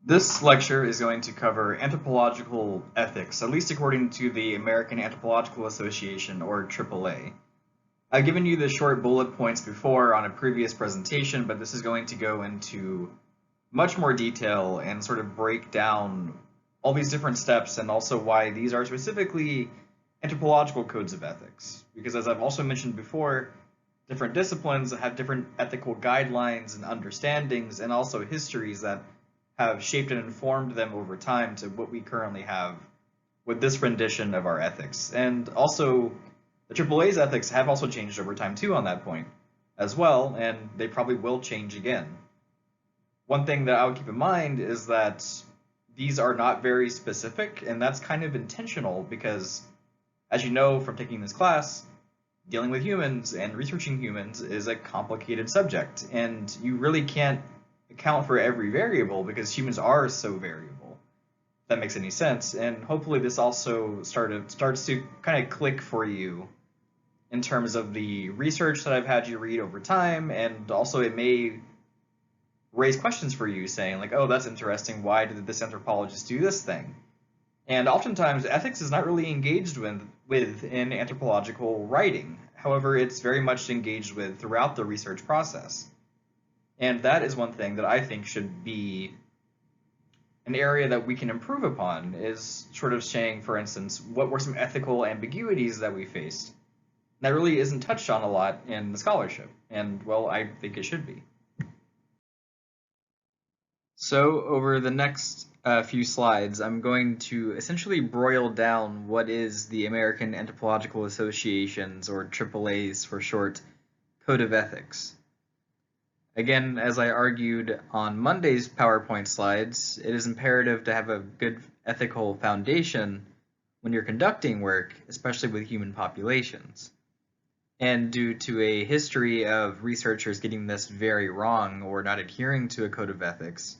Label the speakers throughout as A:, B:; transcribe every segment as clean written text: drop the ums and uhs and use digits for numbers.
A: This lecture is going to cover anthropological ethics, at least according to the American Anthropological Association, or AAA. I've given you the short bullet points before on a previous presentation, but this is going to go into much more detail and sort of break down all these different steps and also why these are specifically anthropological codes of ethics. Because as I've also mentioned before, different disciplines have different ethical guidelines and understandings and also histories that have shaped and informed them over time to what we currently have with this rendition of our ethics. And also, the AAA's ethics have also changed over time too on that point as well, and they probably will change again. One thing that I would keep in mind is that these are not very specific, and that's kind of intentional because, as you know from taking this class, dealing with humans and researching humans is a complicated subject, and you really can't account for every variable because humans are so variable. If that makes any sense. And hopefully this also starts to kind of click for you in terms of the research that I've had you read over time, and also it may raise questions for you saying like, oh, that's interesting, why did this anthropologist do this thing? And oftentimes ethics is not really engaged with in anthropological writing. However, it's very much engaged with throughout the research process. And that is one thing that I think should be an area that we can improve upon, is sort of saying, for instance, what were some ethical ambiguities that we faced? That really isn't touched on a lot in the scholarship, and well, I think it should be. So over the next few slides, I'm going to essentially broil down what is the American Anthropological Associations, or AAA's for short, Code of Ethics. Again, as I argued on Monday's PowerPoint slides, it is imperative to have a good ethical foundation when you're conducting work, especially with human populations. And due to a history of researchers getting this very wrong or not adhering to a code of ethics,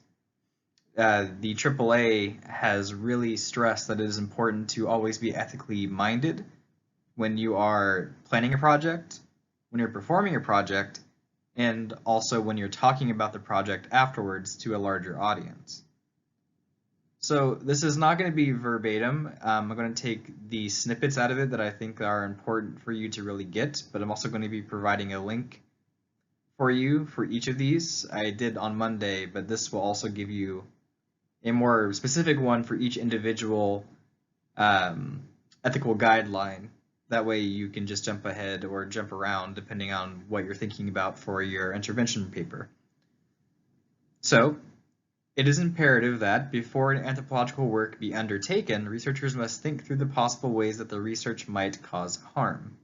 A: the AAA has really stressed that it is important to always be ethically minded when you are planning a project, when you're performing a project, and also when you're talking about the project afterwards to a larger audience. So this is not going to be verbatim. I'm going to take the snippets out of it that I think are important for you to really get, but I'm also going to be providing a link for you for each of these. I did on Monday, but this will also give you a more specific one for each individual ethical guideline. That way you can just jump ahead or jump around depending on what you're thinking about for your intervention paper. So, it is imperative that before an anthropological work be undertaken, researchers must think through the possible ways that the research might cause harm.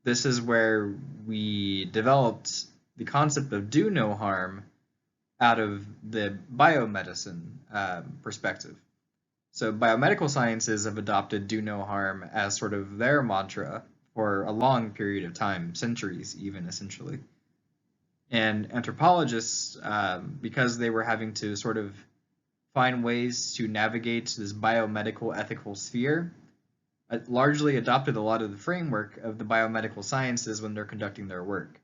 A: This is where we developed the concept of do no harm out of the biomedicine perspective. So biomedical sciences have adopted do no harm as sort of their mantra for a long period of time, centuries even, essentially. And anthropologists, because they were having to sort of find ways to navigate this biomedical ethical sphere, largely adopted a lot of the framework of the biomedical sciences when they're conducting their work.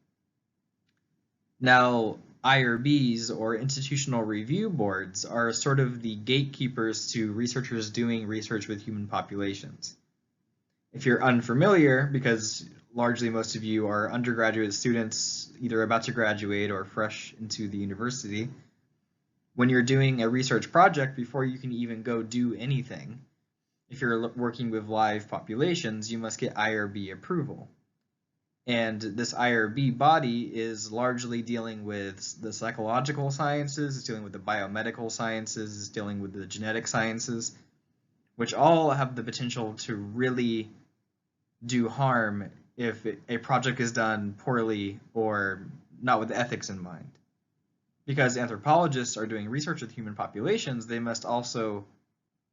A: Now, IRBs, or institutional review boards, are sort of the gatekeepers to researchers doing research with human populations. If you're unfamiliar, because largely most of you are undergraduate students either about to graduate or fresh into the university, when you're doing a research project, before you can even go do anything, if you're working with live populations, you must get IRB approval. And this IRB body is largely dealing with the psychological sciences, it's dealing with the biomedical sciences, it's dealing with the genetic sciences, which all have the potential to really do harm if a project is done poorly or not with ethics in mind. Because anthropologists are doing research with human populations, they must also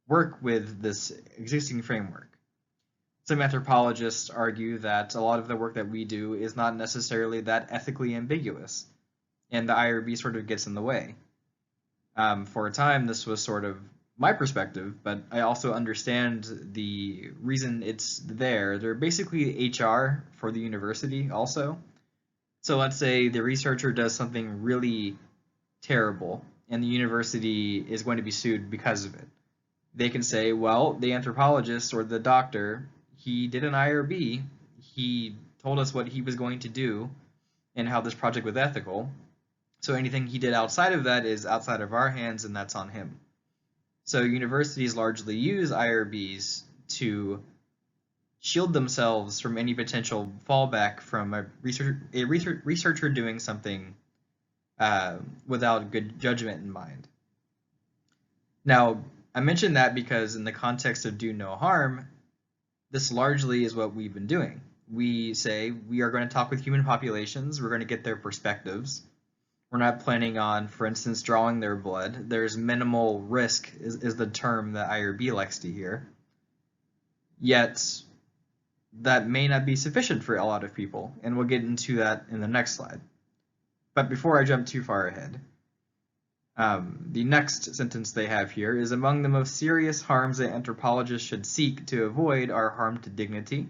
A: work with this existing framework. Some anthropologists argue that a lot of the work that we do is not necessarily that ethically ambiguous, and the IRB sort of gets in the way. For a time, this was sort of my perspective, but I also understand the reason it's there. They're basically HR for the university also. So let's say the researcher does something really terrible and the university is going to be sued because of it. They can say, well, the anthropologist or the doctor, he did an IRB, he told us what he was going to do and how this project was ethical, so anything he did outside of that is outside of our hands, and that's on him. So universities largely use IRBs to shield themselves from any potential fallback from a researcher doing something without good judgment in mind. Now, I mentioned that because in the context of do no harm, this largely is what we've been doing. We say we are going to talk with human populations, we're going to get their perspectives. We're not planning on, for instance, drawing their blood. There's minimal risk is the term that IRB likes to hear. Yet, that may not be sufficient for a lot of people, and we'll get into that in the next slide. But before I jump too far ahead, the next sentence they have here is, among the most serious harms that anthropologists should seek to avoid are harm to dignity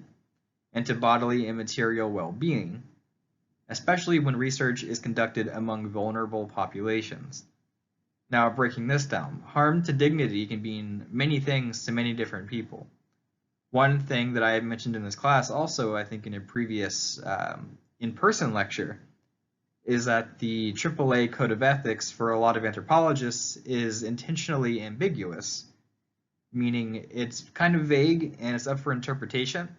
A: and to bodily and material well-being, especially when research is conducted among vulnerable populations. Now, breaking this down, harm to dignity can mean many things to many different people. One thing that I had mentioned in this class also, I think in a previous in-person lecture, is that the AAA Code of Ethics for a lot of anthropologists is intentionally ambiguous, meaning it's kind of vague and it's up for interpretation.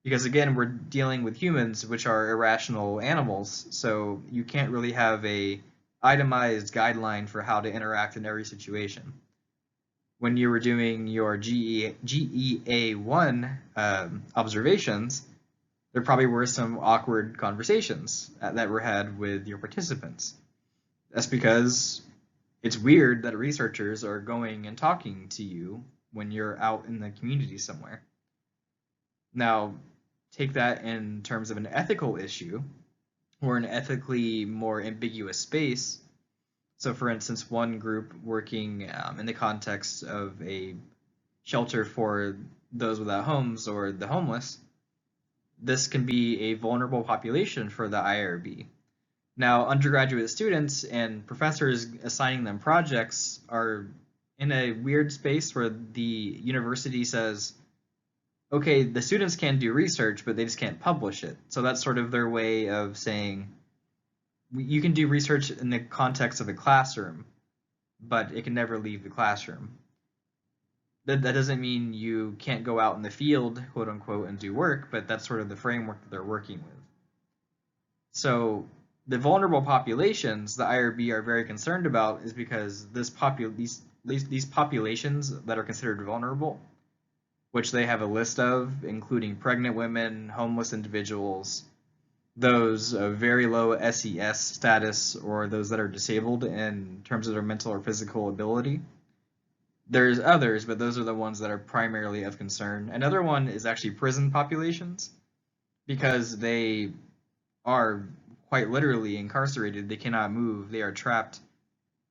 A: Because again, we're dealing with humans, which are irrational animals, so you can't really have a itemized guideline for how to interact in every situation. When you were doing your GEA1 observations, there probably were some awkward conversations that were had with your participants. That's because it's weird that researchers are going and talking to you when you're out in the community somewhere. Now, take that in terms of an ethical issue or an ethically more ambiguous space. So for instance, one group working in the context of a shelter for those without homes or the homeless, this can be a vulnerable population for the IRB. Now, undergraduate students and professors assigning them projects are in a weird space where the university says, okay, the students can do research, but they just can't publish it. So that's sort of their way of saying, you can do research in the context of the classroom, but it can never leave the classroom. That doesn't mean you can't go out in the field, quote unquote, and do work, but that's sort of the framework that they're working with. So the vulnerable populations the IRB are very concerned about is because these populations that are considered vulnerable, which they have a list of, including pregnant women, homeless individuals, those of very low SES status, or those that are disabled in terms of their mental or physical ability. There's others, but those are the ones that are primarily of concern. Another one is actually prison populations, because they are quite literally incarcerated. They cannot move. They are trapped.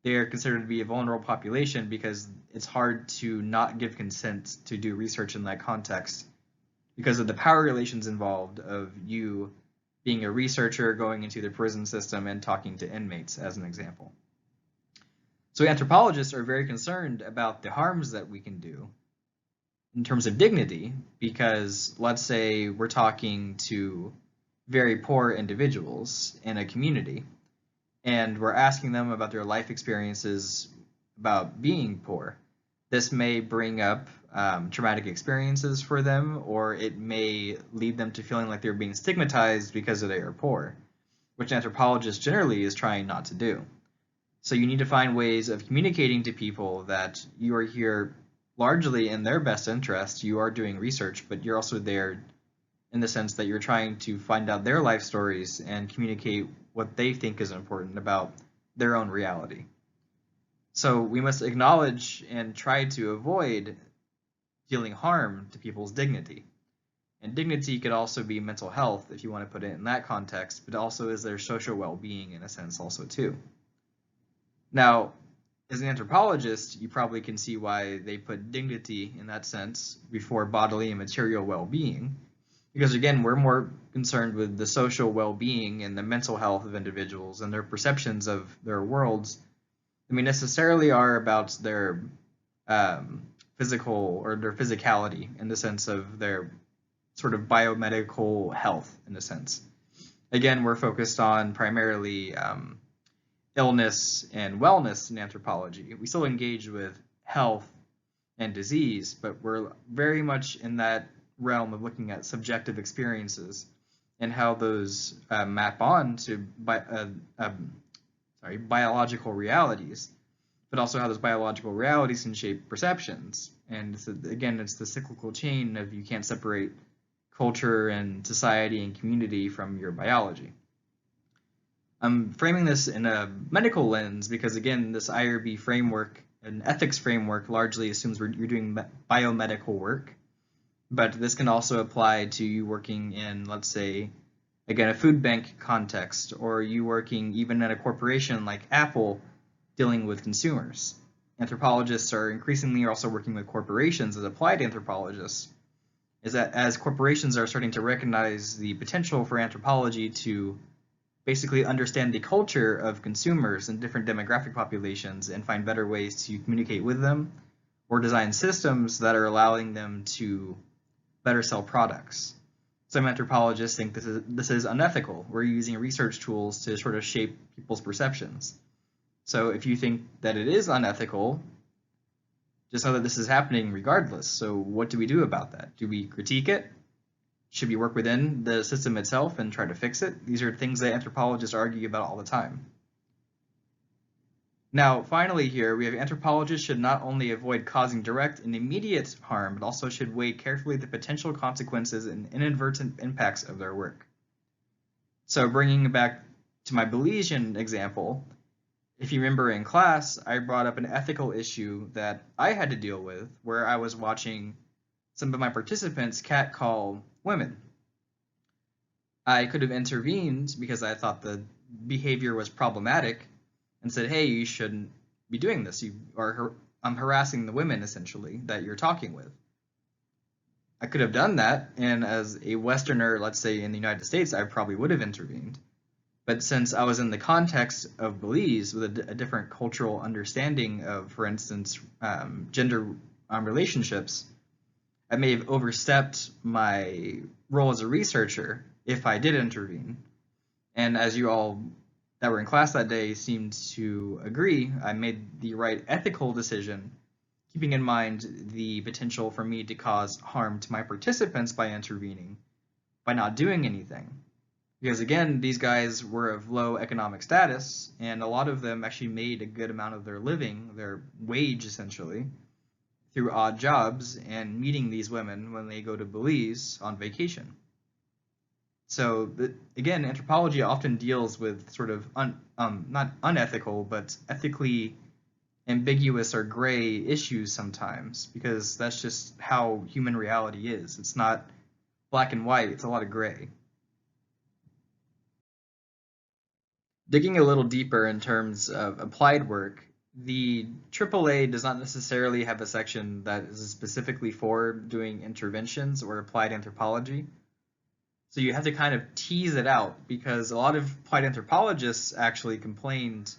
A: They are considered to be a vulnerable population because it's hard to not give consent to do research in that context because of the power relations involved of you being a researcher going into the prison system and talking to inmates, as an example. So anthropologists are very concerned about the harms that we can do in terms of dignity, because let's say we're talking to very poor individuals in a community, and we're asking them about their life experiences about being poor. This may bring up traumatic experiences for them, or it may lead them to feeling like they're being stigmatized because they are poor, which anthropologists generally is trying not to do. So you need to find ways of communicating to people that you are here largely in their best interest. You are doing research, but you're also there in the sense that you're trying to find out their life stories and communicate what they think is important about their own reality. So we must acknowledge and try to avoid dealing harm to people's dignity. And dignity could also be mental health, if you want to put it in that context, but also is their social well-being in a sense also too. Now, as an anthropologist, you probably can see why they put dignity in that sense before bodily and material well-being, because again, we're more concerned with the social well-being and the mental health of individuals and their perceptions of their worlds necessarily are about their physical or their physicality in the sense of their sort of biomedical health in a sense. Again, we're focused on primarily illness and wellness in anthropology. We still engage with health and disease, but we're very much in that realm of looking at subjective experiences and how those map on to biological realities, but also how those biological realities can shape perceptions. And so, again, it's the cyclical chain of you can't separate culture and society and community from your biology. I'm framing this in a medical lens because, again, this IRB framework, an ethics framework, largely assumes you're doing biomedical work, but this can also apply to you working in, let's say, again, a food bank context, or you working even at a corporation like Apple dealing with consumers. Anthropologists are increasingly also working with corporations as applied anthropologists, is that as corporations are starting to recognize the potential for anthropology to basically understand the culture of consumers and different demographic populations and find better ways to communicate with them or design systems that are allowing them to better sell products. Some anthropologists think this is unethical. We're using research tools to sort of shape people's perceptions. So if you think that it is unethical, just know that this is happening regardless. So what do we do about that? Do we critique it? Should we work within the system itself and try to fix it? These are things that anthropologists argue about all the time. Now, finally here, we have anthropologists should not only avoid causing direct and immediate harm, but also should weigh carefully the potential consequences and inadvertent impacts of their work. So bringing it back to my Bayesian example, if you remember in class, I brought up an ethical issue that I had to deal with where I was watching some of my participants catcall women. I could have intervened because I thought the behavior was problematic and said, hey, you shouldn't be doing this. I'm harassing the women, essentially, that you're talking with. I could have done that, and as a Westerner, let's say in the United States, I probably would have intervened. But since I was in the context of Belize with a different cultural understanding of, for instance, gender relationships, I may have overstepped my role as a researcher if I did intervene. And as you all that were in class that day seemed to agree, I made the right ethical decision, keeping in mind the potential for me to cause harm to my participants by intervening, by not doing anything. Because again, these guys were of low economic status, and a lot of them actually made a good amount of their living, their wage essentially, through odd jobs and meeting these women when they go to Belize on vacation. So again, anthropology often deals with sort of not unethical, but ethically ambiguous or gray issues sometimes, because that's just how human reality is. It's not black and white, it's a lot of gray. Digging a little deeper in terms of applied work, the AAA does not necessarily have a section that is specifically for doing interventions or applied anthropology. So you have to kind of tease it out, because a lot of applied anthropologists actually complained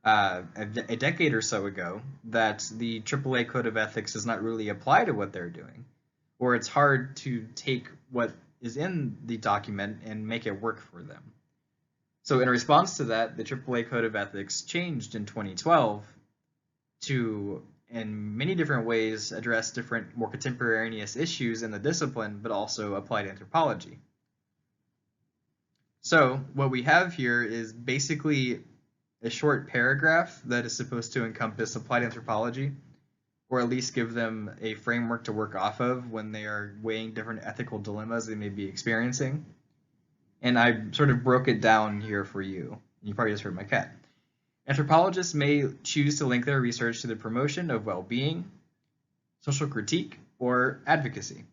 A: a decade or so ago that the AAA Code of Ethics does not really apply to what they're doing, or it's hard to take what is in the document and make it work for them. So in response to that, the AAA Code of Ethics changed in 2012 to, in many different ways, address different, more contemporaneous issues in the discipline, but also applied anthropology. So what we have here is basically a short paragraph that is supposed to encompass applied anthropology, or at least give them a framework to work off of when they are weighing different ethical dilemmas they may be experiencing. And I sort of broke it down here for you. You probably just heard my cat. Anthropologists may choose to link their research to the promotion of well-being, social critique, or advocacy.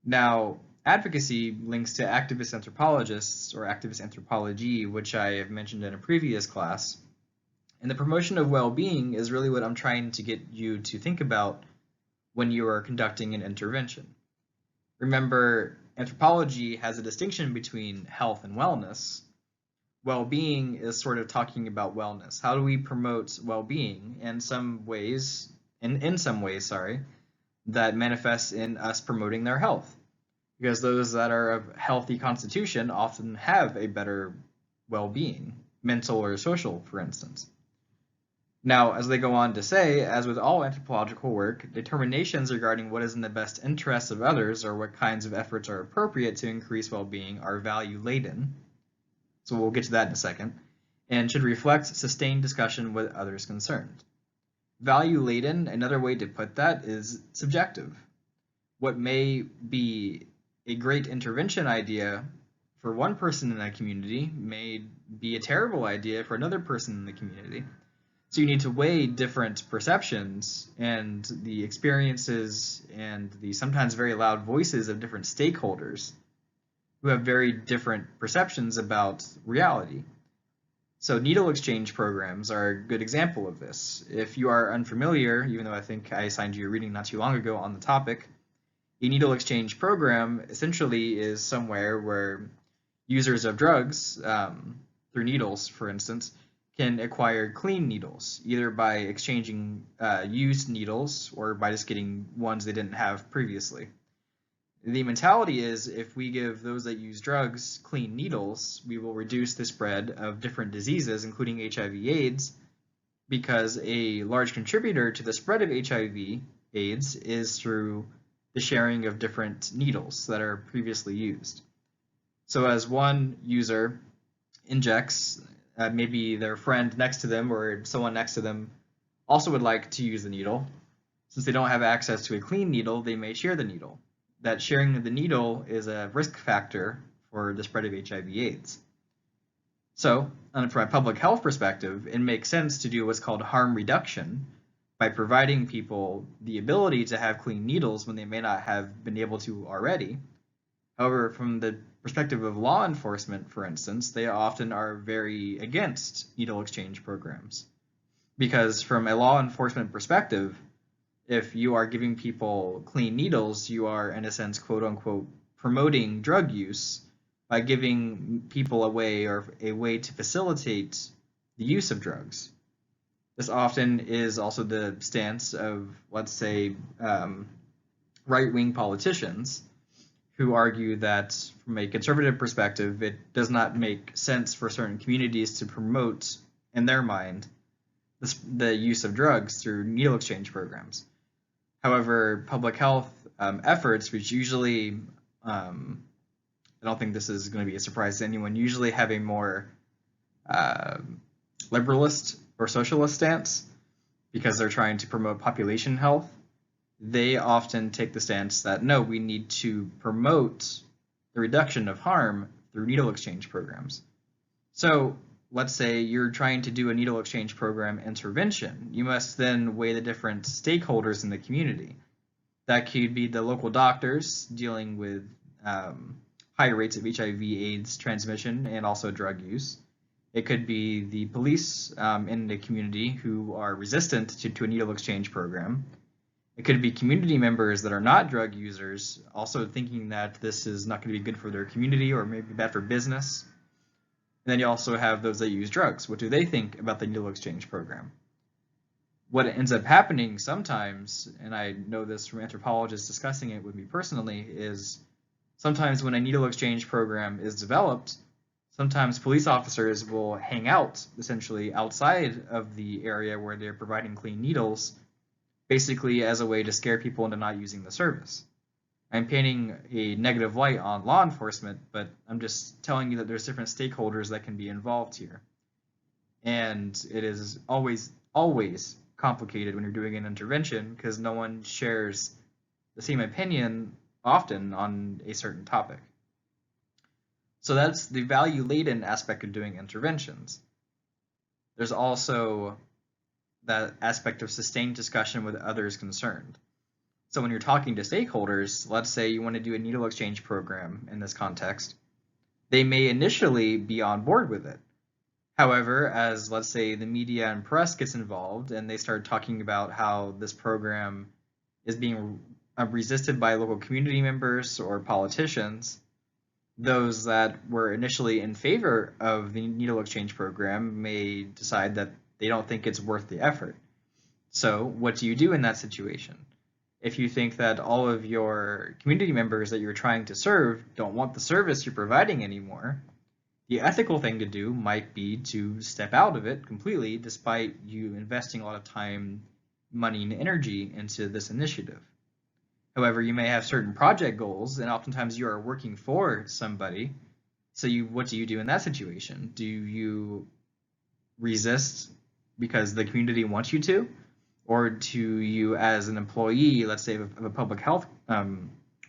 A: Now, advocacy links to activist anthropologists or activist anthropology, which I have mentioned in a previous class. And the promotion of well-being is really what I'm trying to get you to think about when you are conducting an intervention. Remember, anthropology has a distinction between health and wellness, well-being is sort of talking about wellness. How do we promote well-being in some ways, sorry, that manifests in us promoting their health? Because those that are of healthy constitution often have a better well-being, mental or social, for instance. Now, as they go on to say, as with all anthropological work, determinations regarding what is in the best interests of others or what kinds of efforts are appropriate to increase well-being are value-laden, so we'll get to that in a second, and should reflect sustained discussion with others concerned. Value-laden, another way to put that, is subjective. What may be a great intervention idea for one person in a community may be a terrible idea for another person in the community. So you need to weigh different perceptions and the experiences and the sometimes very loud voices of different stakeholders who have very different perceptions about reality. So needle exchange programs are a good example of this. If you are unfamiliar, even though I think I assigned you a reading not too long ago on the topic, a needle exchange program essentially is somewhere where users of drugs, through needles, for instance, can acquire clean needles, either by exchanging used needles or by just getting ones they didn't have previously. The mentality is if we give those that use drugs clean needles, we will reduce the spread of different diseases, including HIV/AIDS, because a large contributor to the spread of HIV/AIDS is through the sharing of different needles that are previously used. So as one user injects, maybe their friend next to them or someone next to them also would like to use the needle. Since they don't have access to a clean needle, they may share the needle. That sharing of the needle is a risk factor for the spread of HIV/AIDS. So, from a public health perspective, it makes sense to do what's called harm reduction by providing people the ability to have clean needles when they may not have been able to already. However, from the perspective of law enforcement, for instance, they often are very against needle exchange programs. Because from a law enforcement perspective, if you are giving people clean needles, you are, in a sense, quote unquote, promoting drug use by giving people a way to facilitate the use of drugs. This often is also the stance of, let's say, right-wing politicians who argue that from a conservative perspective, it does not make sense for certain communities to promote, in their mind, the use of drugs through needle exchange programs. However, public health efforts, which usually, I don't think this is going to be a surprise to anyone, usually have a more liberalist or socialist stance because they're trying to promote population health. They often take the stance that no, we need to promote the reduction of harm through needle exchange programs. So let's say you're trying to do a needle exchange program intervention. You must then weigh the different stakeholders in the community. That could be the local doctors dealing with high rates of HIV/AIDS transmission and also drug use. It could be the police in the community who are resistant to a needle exchange program. It could be community members that are not drug users, also thinking that this is not going to be good for their community or maybe bad for business. And then you also have those that use drugs. What do they think about the needle exchange program? What ends up happening sometimes, and I know this from anthropologists discussing it with me personally, is sometimes when a needle exchange program is developed, sometimes police officers will hang out essentially outside of the area where they're providing clean needles, basically as a way to scare people into not using the service. I'm painting a negative light on law enforcement, but I'm just telling you that there's different stakeholders that can be involved here. And it is always complicated when you're doing an intervention because no one shares the same opinion often on a certain topic. So that's the value-laden aspect of doing interventions. There's also that aspect of sustained discussion with others concerned. So when you're talking to stakeholders, let's say you want to do a needle exchange program in this context, they may initially be on board with it. However, as let's say the media and press gets involved and they start talking about how this program is being resisted by local community members or politicians, Those that were initially in favor of the needle exchange program may decide that they don't think it's worth the effort. So what do you do in that situation? If you think that all of your community members that you're trying to serve don't want the service you're providing anymore, the ethical thing to do might be to step out of it completely, despite you investing a lot of time, money, and energy into this initiative. However, you may have certain project goals, and oftentimes you are working for somebody. So what do you do in that situation? Do you resist because the community wants you to? Or do you, as an employee, let's say of a public health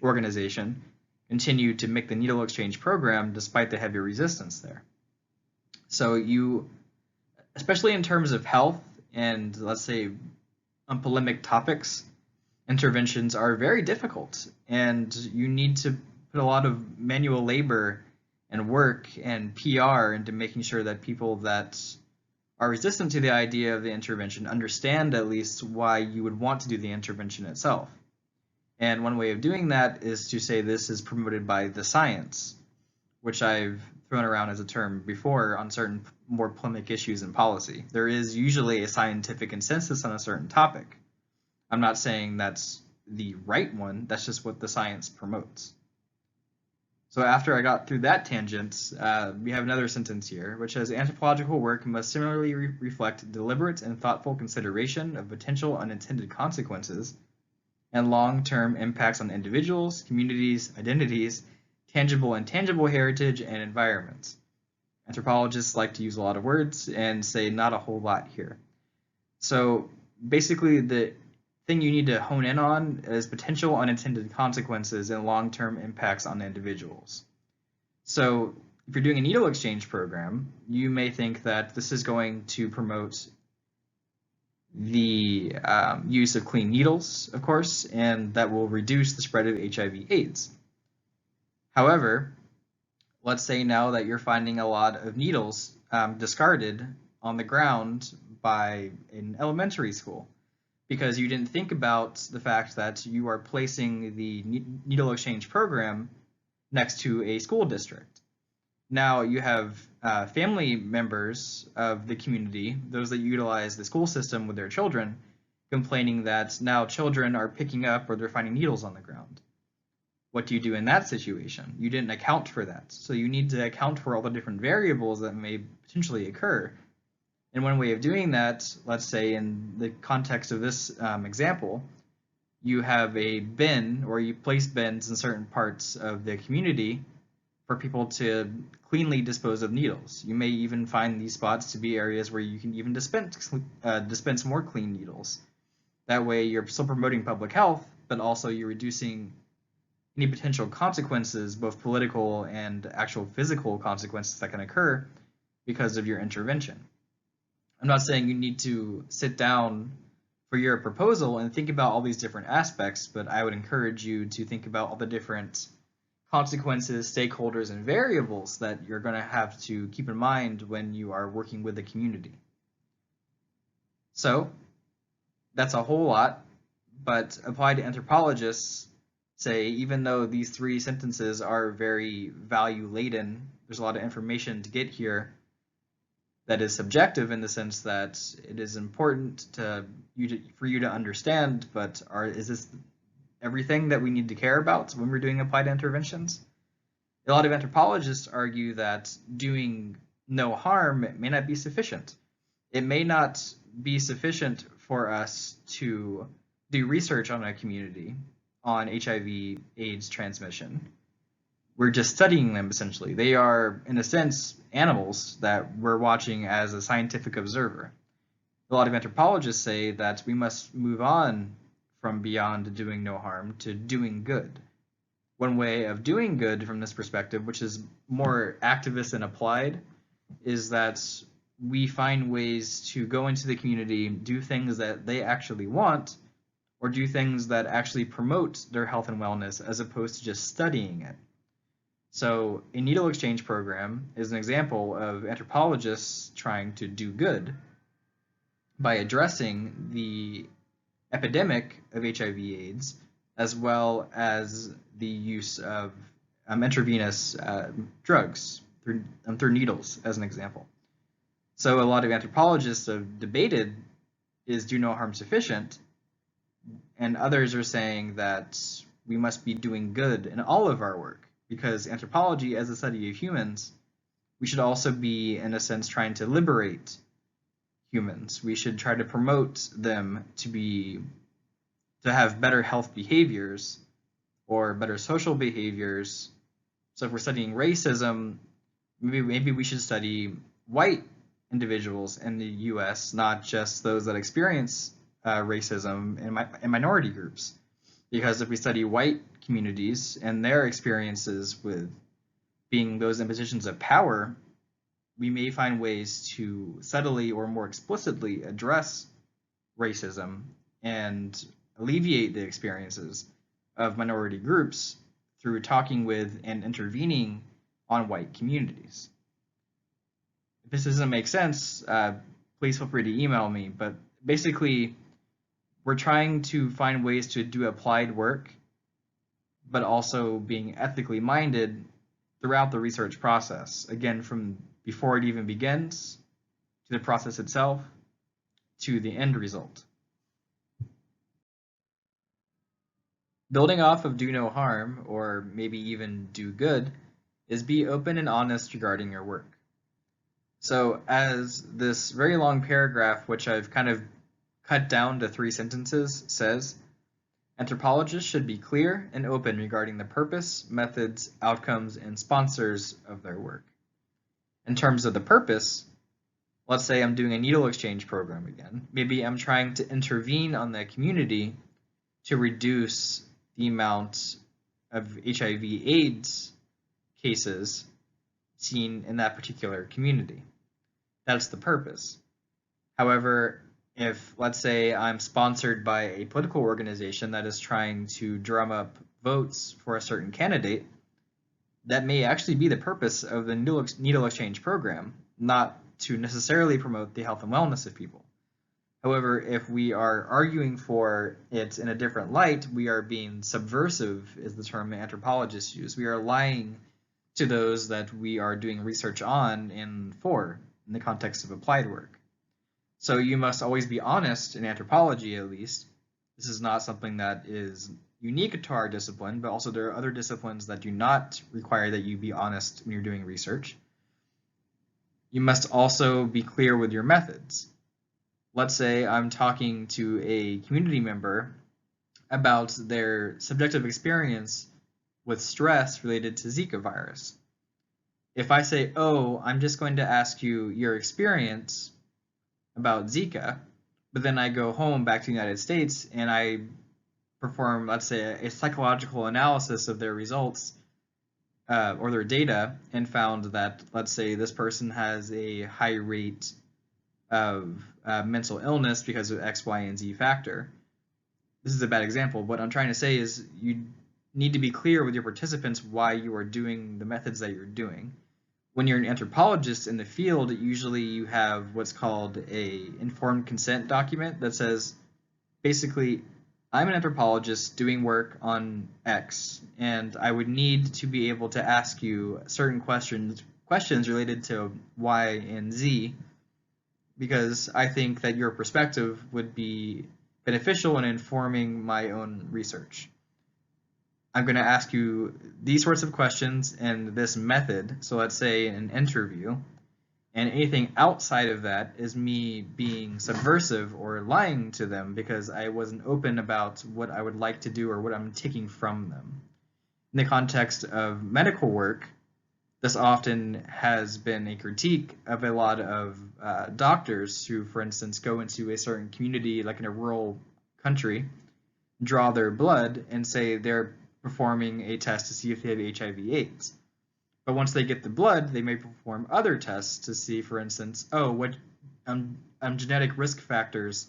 A: organization, continue to make the needle exchange program despite the heavy resistance there? So you, especially in terms of health and let's say polemic topics, interventions are very difficult, and you need to put a lot of manual labor and work and PR into making sure that people that are resistant to the idea of the intervention understand at least why you would want to do the intervention itself. And one way of doing that is to say this is promoted by the science, which I've thrown around as a term before on certain more polemic issues in policy. There is usually a scientific consensus on a certain topic. I'm not saying that's the right one, that's just what the science promotes. So after I got through that tangent, we have another sentence here, which says anthropological work must similarly reflect deliberate and thoughtful consideration of potential unintended consequences and long-term impacts on individuals, communities, identities, tangible and intangible heritage, and environments. Anthropologists like to use a lot of words and say not a whole lot here. So basically the thing you need to hone in on is potential unintended consequences and long-term impacts on individuals. So if you're doing a needle exchange program, you may think that this is going to promote the use of clean needles, of course, and that will reduce the spread of HIV/AIDS. However, let's say now that you're finding a lot of needles discarded on the ground by an elementary school, because you didn't think about the fact that you are placing the needle exchange program next to a school district. Now you have family members of the community, those that utilize the school system with their children, complaining that now children are picking up or they're finding needles on the ground. What do you do in that situation? You didn't account for that. So you need to account for all the different variables that may potentially occur. And one way of doing that, let's say in the context of this example, you have a bin, or you place bins in certain parts of the community for people to cleanly dispose of needles. You may even find these spots to be areas where you can even dispense more clean needles. That way you're still promoting public health, but also you're reducing any potential consequences, both political and actual physical consequences that can occur because of your intervention. I'm not saying you need to sit down for your proposal and think about all these different aspects, but I would encourage you to think about all the different consequences, stakeholders, and variables that you're going to have to keep in mind when you are working with the community. So that's a whole lot, but applied to anthropologists, say, even though these three sentences are very value-laden, there's a lot of information to get here that is subjective in the sense that it is important for you to understand, but is this everything that we need to care about when we're doing applied interventions? A lot of anthropologists argue that doing no harm may not be sufficient. It may not be sufficient for us to do research on a community on HIV/AIDS transmission. We're just studying them, essentially. They are, in a sense, animals that we're watching as a scientific observer. A lot of anthropologists say that we must move on from beyond doing no harm to doing good. One way of doing good from this perspective, which is more activist and applied, is that we find ways to go into the community, do things that they actually want, or do things that actually promote their health and wellness as opposed to just studying it. So a needle exchange program is an example of anthropologists trying to do good by addressing the epidemic of HIV/AIDS, as well as the use of intravenous drugs through needles, as an example. So a lot of anthropologists have debated, is do no harm sufficient? And others are saying that we must be doing good in all of our work, because anthropology, as a study of humans, we should also be, in a sense, trying to liberate humans. We should try to promote them to have better health behaviors or better social behaviors. So if we're studying racism, maybe we should study white individuals in the US, not just those that experience racism in minority groups. Because if we study white communities and their experiences with being those in positions of power, we may find ways to subtly or more explicitly address racism and alleviate the experiences of minority groups through talking with and intervening on white communities. If this doesn't make sense, please feel free to email me, but basically we're trying to find ways to do applied work, but also being ethically minded throughout the research process, again, from before it even begins, to the process itself, to the end result. Building off of do no harm, or maybe even do good, is be open and honest regarding your work. So as this very long paragraph, which I've kind of cut down to 3 sentences, says, anthropologists should be clear and open regarding the purpose, methods, outcomes, and sponsors of their work. In terms of the purpose, let's say I'm doing a needle exchange program again. Maybe I'm trying to intervene on the community to reduce the amount of HIV/AIDS cases seen in that particular community. That's the purpose. However, if, let's say, I'm sponsored by a political organization that is trying to drum up votes for a certain candidate, that may actually be the purpose of the needle exchange program, not to necessarily promote the health and wellness of people. However, if we are arguing for it in a different light, we are being subversive, is the term anthropologists use. We are lying to those that we are doing research on and for, in the context of applied work. So you must always be honest, in anthropology at least. This is not something that is unique to our discipline, but also there are other disciplines that do not require that you be honest when you're doing research. You must also be clear with your methods. Let's say I'm talking to a community member about their subjective experience with stress related to Zika virus. If I say, oh, I'm just going to ask you your experience about Zika, but then I go home back to the United States and I perform, let's say, a psychological analysis of their results or their data and found that, let's say, this person has a high rate of mental illness because of X, Y, and Z factor. This is a bad example. What I'm trying to say is you need to be clear with your participants why you are doing the methods that you're doing. When you're an anthropologist in the field, usually you have what's called a informed consent document that says, basically, I'm an anthropologist doing work on X, and I would need to be able to ask you certain questions related to Y and Z, because I think that your perspective would be beneficial in informing my own research. I'm going to ask you these sorts of questions and this method, so let's say an interview, and anything outside of that is me being subversive or lying to them because I wasn't open about what I would like to do or what I'm taking from them. In the context of medical work, this often has been a critique of a lot of doctors who, for instance, go into a certain community, like in a rural country, draw their blood and say they're performing a test to see if they have HIV/AIDS. But once they get the blood, they may perform other tests to see, for instance, oh, what genetic risk factors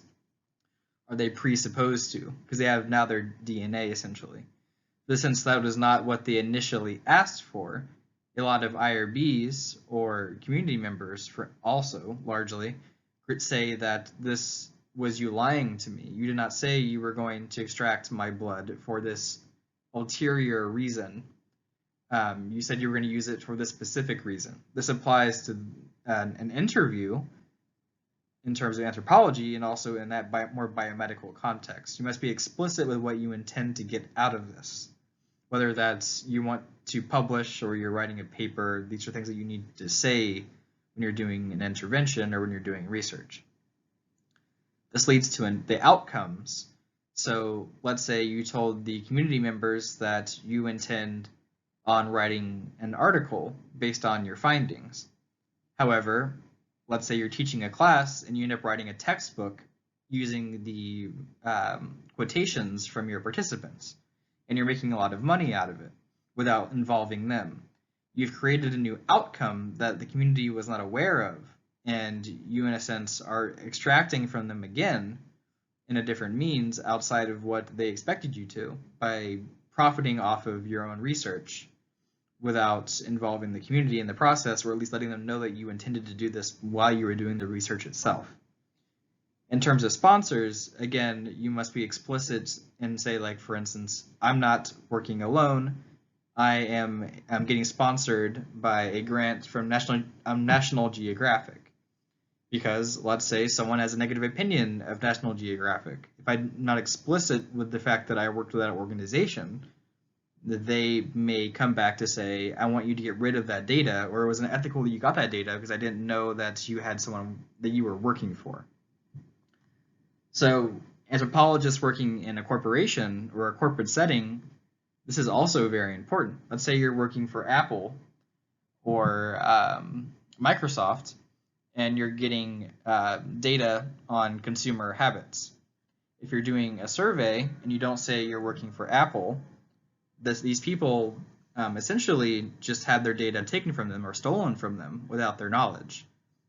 A: are they presupposed to? Because they have now their DNA, essentially. Since that was not what they initially asked for, a lot of IRBs or community members also largely say that this was you lying to me. You did not say you were going to extract my blood for this ulterior reason. you said you were going to use it for this specific reason. This applies to an interview in terms of anthropology and also in that more biomedical context. You must be explicit with what you intend to get out of this. Whether that's you want to publish or you're writing a paper, these are things that you need to say when you're doing an intervention or when you're doing research. This leads to the outcomes. So let's say you told the community members that you intend on writing an article based on your findings. However, let's say you're teaching a class and you end up writing a textbook using the quotations from your participants, and you're making a lot of money out of it without involving them. You've created a new outcome that the community was not aware of, and you, in a sense, are extracting from them again in a different means outside of what they expected you to by profiting off of your own research without involving the community in the process, or at least letting them know that you intended to do this while you were doing the research itself. In terms of sponsors, again, you must be explicit and say, like, for instance, I'm not working alone. I'm getting sponsored by a grant from National Geographic. Because let's say someone has a negative opinion of National Geographic. If I'm not explicit with the fact that I worked with that organization, that they may come back to say, I want you to get rid of that data, or it was unethical that you got that data because I didn't know that you had someone that you were working for. So anthropologists working in a corporation or a corporate setting, this is also very important. Let's say you're working for Apple or Microsoft, and you're getting data on consumer habits. If you're doing a survey and you don't say you're working for Apple, these people essentially just had their data taken from them or stolen from them without their knowledge.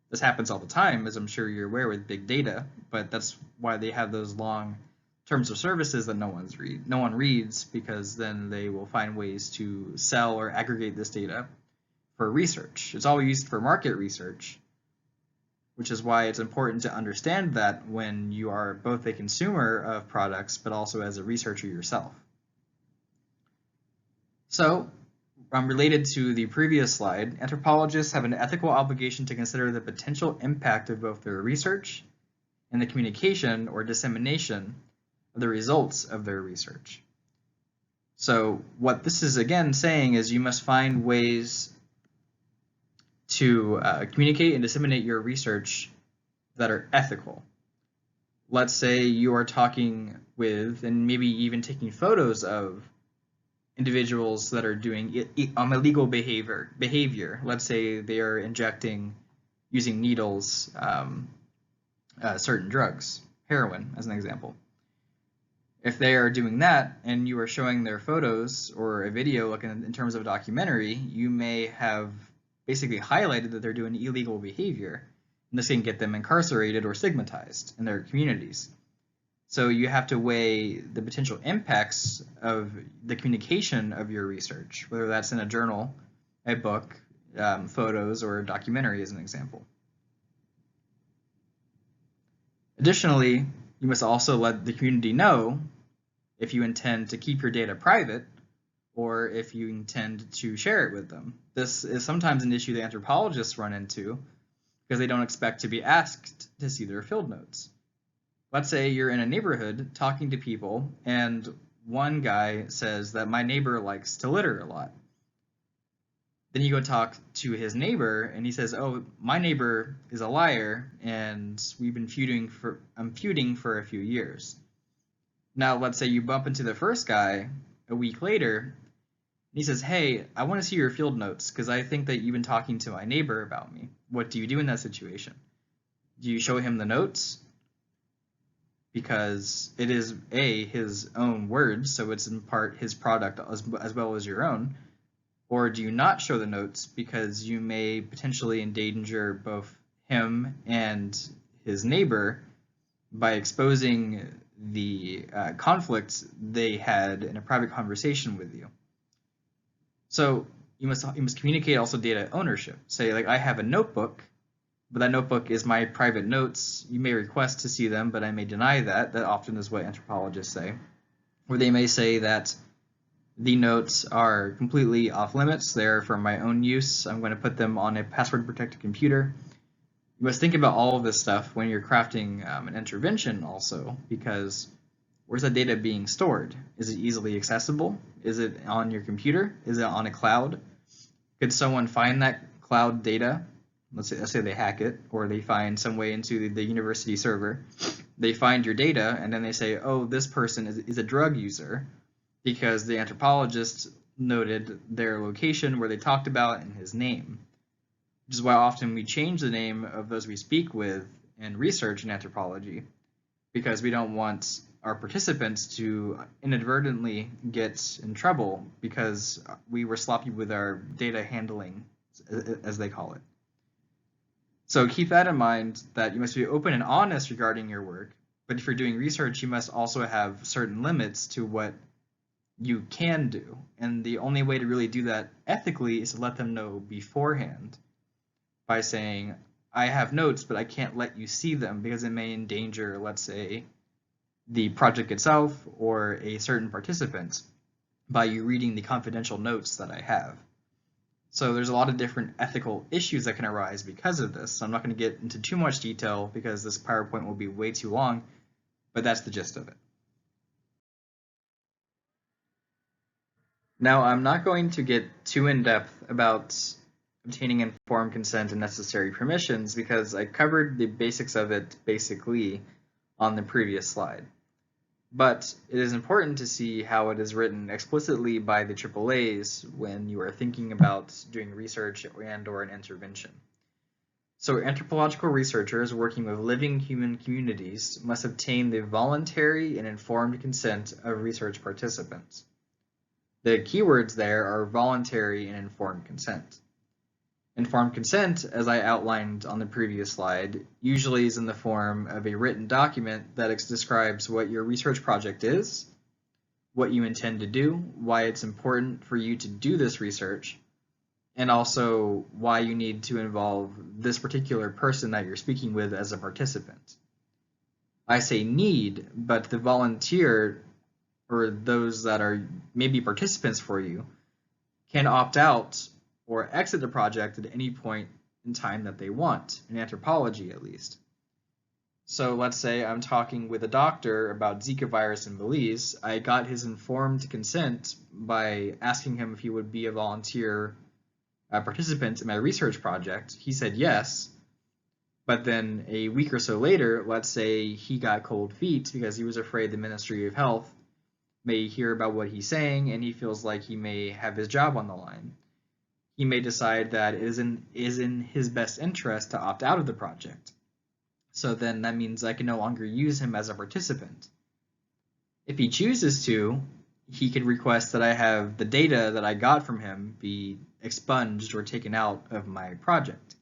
A: This happens all the time, as I'm sure you're aware with big data, but that's why they have those long terms of services that no one reads, because then they will find ways to sell or aggregate this data for research. It's all used for market research, which is why it's important to understand that when you are both a consumer of products, but also as a researcher yourself. So, related to the previous slide, anthropologists have an ethical obligation to consider the potential impact of both their research and the communication or dissemination of the results of their research. So what this is again saying is you must find ways to communicate and disseminate your research that are ethical. Let's say you are talking with and maybe even taking photos of individuals that are doing illegal behavior. Let's say they are injecting, using needles, certain drugs, heroin as an example. If they are doing that and you are showing their photos or a video like in terms of a documentary, you may have basically highlighted that they're doing illegal behavior, and this can get them incarcerated or stigmatized in their communities. So you have to weigh the potential impacts of the communication of your research, whether that's in a journal, a book, photos, or a documentary as an example. Additionally, you must also let the community know if you intend to keep your data private or if you intend to share it with them. This is sometimes an issue that anthropologists run into because they don't expect to be asked to see their field notes. Let's say you're in a neighborhood talking to people and one guy says that my neighbor likes to litter a lot. Then you go talk to his neighbor and he says, oh, my neighbor is a liar and I'm feuding for a few years. Now let's say you bump into the first guy a week later and he says, hey, I want to see your field notes because I think that you've been talking to my neighbor about me. What do you do in that situation? Do you show him the notes? Because it is his own words, so it's in part his product as well as your own. Or do you not show the notes because you may potentially endanger both him and his neighbor by exposing the conflicts they had in a private conversation with you? So you must communicate also data ownership. Say, like, I have a notebook, but that notebook is my private notes. You may request to see them, but I may deny that. That often is what anthropologists say. Or they may say that The notes are completely off limits. They're for my own use. I'm going to put them on a password protected computer. You must think about all of this stuff when you're crafting an intervention also, because where's that data being stored? Is it easily accessible? Is it on your computer? Is it on a cloud? Could someone find that cloud data? Let's say they hack it, or they find some way into the university server. They find your data, and then they say, oh, this person is a drug user, because the anthropologist noted their location where they talked about and his name. Which is why often we change the name of those we speak with in research in anthropology, because we don't want our participants to inadvertently get in trouble because we were sloppy with our data handling, as they call it. So keep that in mind, that you must be open and honest regarding your work, but if you're doing research, you must also have certain limits to what you can do. And the only way to really do that ethically is to let them know beforehand by saying, I have notes, but I can't let you see them because it may endanger, let's say, the project itself or a certain participant by you reading the confidential notes that I have. So there's a lot of different ethical issues that can arise because of this. So I'm not going to get into too much detail because this PowerPoint will be way too long, but that's the gist of it. Now, I'm not going to get too in-depth about obtaining informed consent and necessary permissions because I covered the basics of it basically on the previous slide. But it is important to see how it is written explicitly by the AAAs when you are thinking about doing research and/or an intervention. So anthropological researchers working with living human communities must obtain the voluntary and informed consent of research participants. The keywords there are voluntary and informed consent. Informed consent, as I outlined on the previous slide, usually is in the form of a written document that describes what your research project is, what you intend to do, why it's important for you to do this research, and also why you need to involve this particular person that you're speaking with as a participant. I say need, but the volunteer, or those that are maybe participants for you, can opt out or exit the project at any point in time that they want, in anthropology at least. So let's say I'm talking with a doctor about Zika virus in Belize. I got his informed consent by asking him if he would be a volunteer participant in my research project. He said yes, but then a week or so later, let's say he got cold feet because he was afraid the Ministry of Health may hear about what he's saying and he feels like he may have his job on the line. He may decide that it is in his best interest to opt out of the project. So then that means I can no longer use him as a participant. If he chooses to, he could request that I have the data that I got from him be expunged or taken out of my project.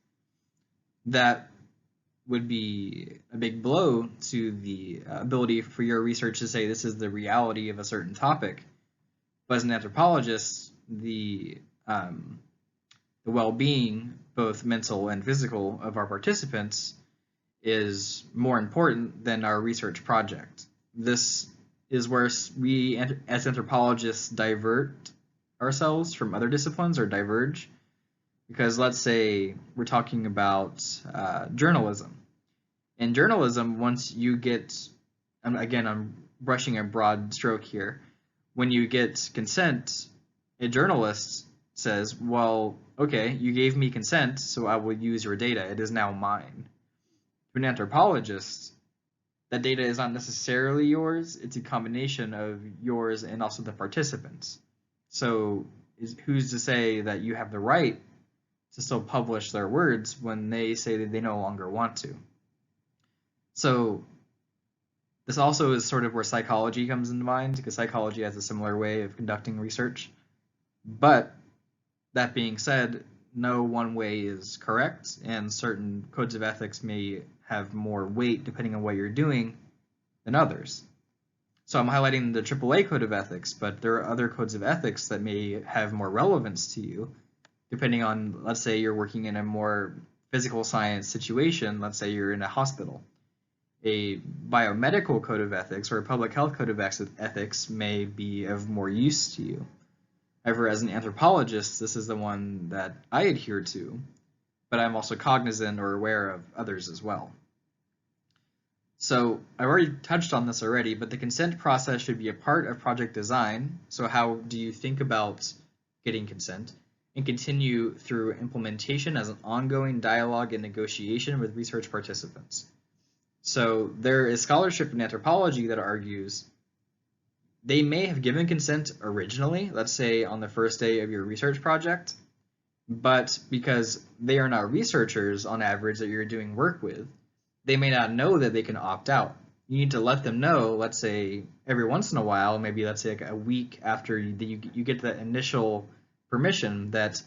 A: That would be a big blow to the ability for your research to say this is the reality of a certain topic. But as an anthropologist, the well-being, both mental and physical, of our participants is more important than our research project. This is where we, as anthropologists, divert ourselves from other disciplines or diverge. Because let's say we're talking about journalism. In journalism, once you get, again, I'm brushing a broad stroke here, when you get consent, a journalist says, well, okay, you gave me consent, so I will use your data. It is now mine. To an anthropologist, that data is not necessarily yours. It's a combination of yours and also the participants. So who's to say that you have the right to still publish their words when they say that they no longer want to? So this also is sort of where psychology comes into mind, because psychology has a similar way of conducting research. But that being said, no one way is correct, and certain codes of ethics may have more weight depending on what you're doing than others. So I'm highlighting the AAA code of ethics, but there are other codes of ethics that may have more relevance to you, depending on, let's say you're working in a more physical science situation, let's say you're in a hospital. A biomedical code of ethics or a public health code of ethics may be of more use to you. However, as an anthropologist, this is the one that I adhere to, but I'm also cognizant or aware of others as well. So I've already touched on this already, but the consent process should be a part of project design. So how do you think about getting consent, and continue through implementation as an ongoing dialogue and negotiation with research participants. So there is scholarship in anthropology that argues they may have given consent originally, let's say on the first day of your research project, but because they are not researchers on average that you're doing work with, they may not know that they can opt out. You need to let them know, let's say every once in a while, maybe let's say like a week after you get that initial permission, that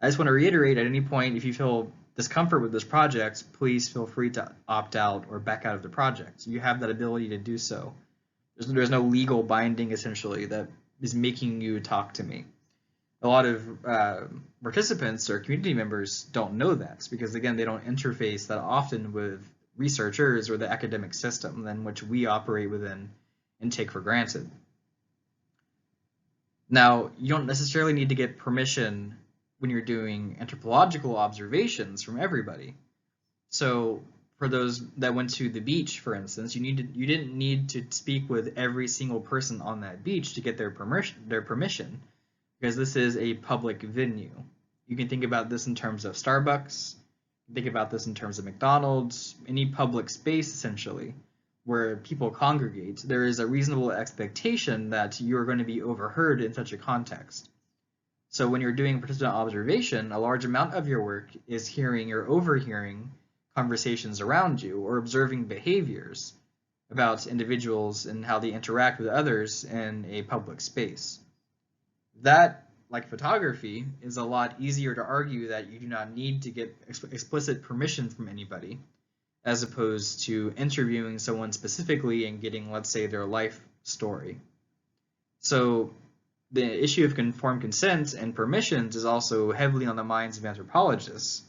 A: I just want to reiterate at any point, if you feel discomfort with this project, please feel free to opt out or back out of the project. You have that ability to do so. There's no legal binding essentially that is making you talk to me. A lot of participants or community members don't know that because, again, they don't interface that often with researchers or the academic system in which we operate within and take for granted. Now, you don't necessarily need to get permission when you're doing anthropological observations from everybody. So for those that went to the beach, for instance, you didn't need to speak with every single person on that beach to get their permission, because this is a public venue. You can think about this in terms of Starbucks, think about this in terms of McDonald's, any public space essentially where people congregate. There is a reasonable expectation that you're going to be overheard in such a context. So when you're doing participant observation, a large amount of your work is hearing or overhearing conversations around you or observing behaviors about individuals and how they interact with others in a public space. That, like photography, is a lot easier to argue that you do not need to get explicit permission from anybody, as opposed to interviewing someone specifically and getting, let's say, their life story. So the issue of informed consent and permissions is also heavily on the minds of anthropologists,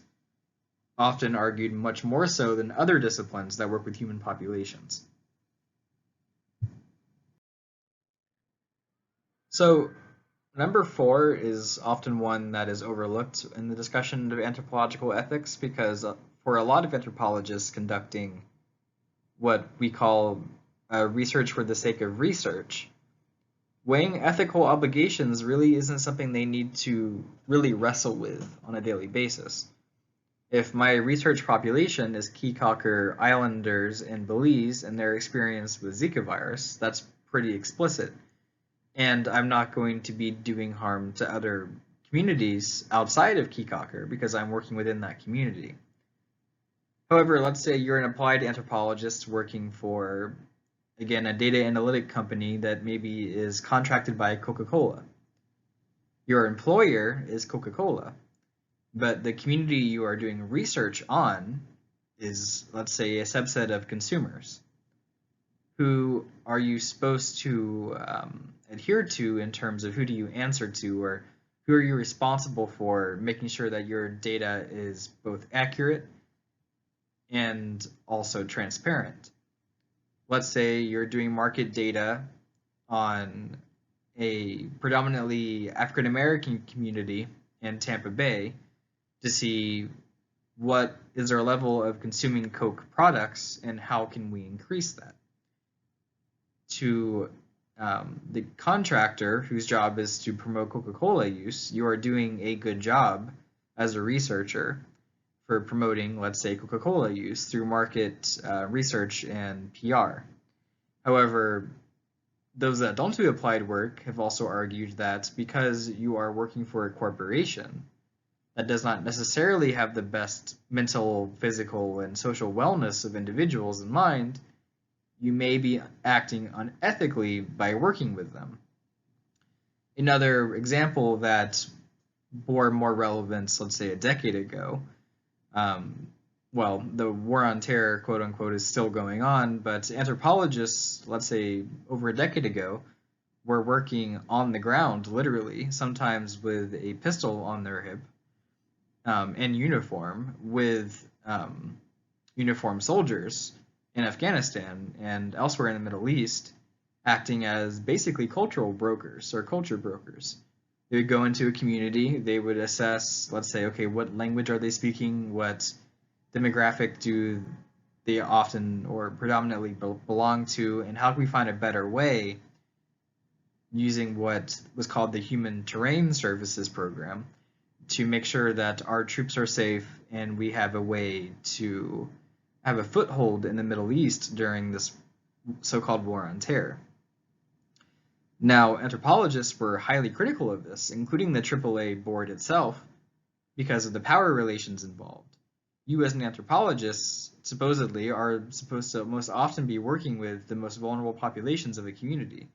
A: often argued much more so than other disciplines that work with human populations. So number 4 is often one that is overlooked in the discussion of anthropological ethics because for a lot of anthropologists conducting what we call research for the sake of research, weighing ethical obligations really isn't something they need to really wrestle with on a daily basis. If my research population is Key-Cocker Islanders in Belize and their experience with Zika virus, that's pretty explicit. And I'm not going to be doing harm to other communities outside of Key-Cocker because I'm working within that community. However, let's say you're an applied anthropologist working for, again, a data analytic company that maybe is contracted by Coca-Cola. Your employer is Coca-Cola, but the community you are doing research on is, let's say, a subset of consumers. Who are you supposed to adhere to in terms of who do you answer to, or who are you responsible for making sure that your data is both accurate and also transparent? Let's say you're doing market data on a predominantly African American community in Tampa Bay to see what is their level of consuming Coke products and how can we increase that. To the contractor whose job is to promote Coca-Cola use, you are doing a good job as a researcher for promoting, let's say, Coca-Cola use through market research and PR. However, those that don't do applied work have also argued that because you are working for a corporation that does not necessarily have the best mental, physical, and social wellness of individuals in mind, you may be acting unethically by working with them. Another example that bore more relevance, let's say a decade ago, well, the war on terror, quote unquote, is still going on, but anthropologists, let's say over a decade ago, were working on the ground, literally, sometimes with a pistol on their hip, in uniform, with uniformed soldiers in Afghanistan and elsewhere in the Middle East, acting as basically cultural brokers or culture brokers. They would go into a community, they would assess, let's say, okay, what language are they speaking, what demographic do they often or predominantly belong to, and how can we find a better way using what was called the Human Terrain Services Program to make sure that our troops are safe and we have a way to have a foothold in the Middle East during this so-called War on Terror. Now, anthropologists were highly critical of this, including the AAA board itself, because of the power relations involved. You as an anthropologist supposedly are supposed to most often be working with the most vulnerable populations of a community.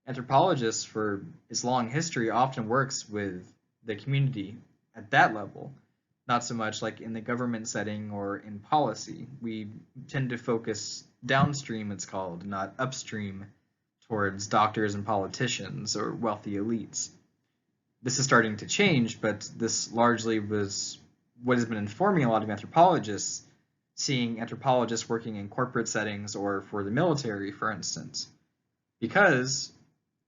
A: Anthropologists, for its long history, often works with the community at that level, not so much like in the government setting or in policy. We tend to focus downstream, it's called, not upstream, towards doctors and politicians or wealthy elites. This is starting to change, but this largely was what has been informing a lot of anthropologists, seeing anthropologists working in corporate settings or for the military, for instance. Because,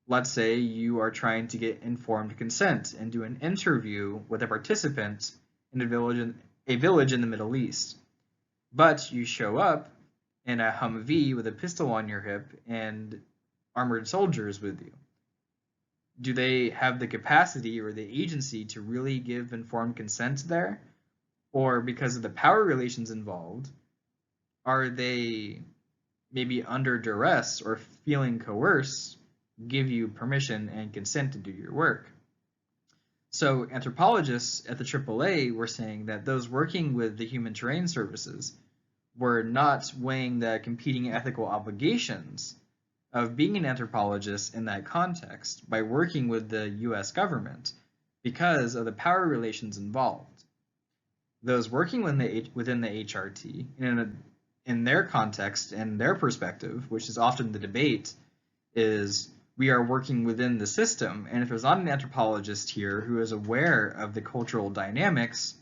A: let's say you are trying to get informed consent and do an interview with a participant in a village in the Middle East. But you show up in a Humvee with a pistol on your hip and armored soldiers with you. Do they have the capacity or the agency to really give informed consent there? Or because of the power relations involved, are they maybe under duress or feeling coerced, give you permission and consent to do your work? So anthropologists at the AAA were saying that those working with the Human Terrain Services were not weighing the competing ethical obligations of being an anthropologist in that context by working with the US government because of the power relations involved. Those working within the HRT, in their context and their perspective, which is often the debate, is we are working within the system, and if there's not an anthropologist here who is aware of the cultural dynamics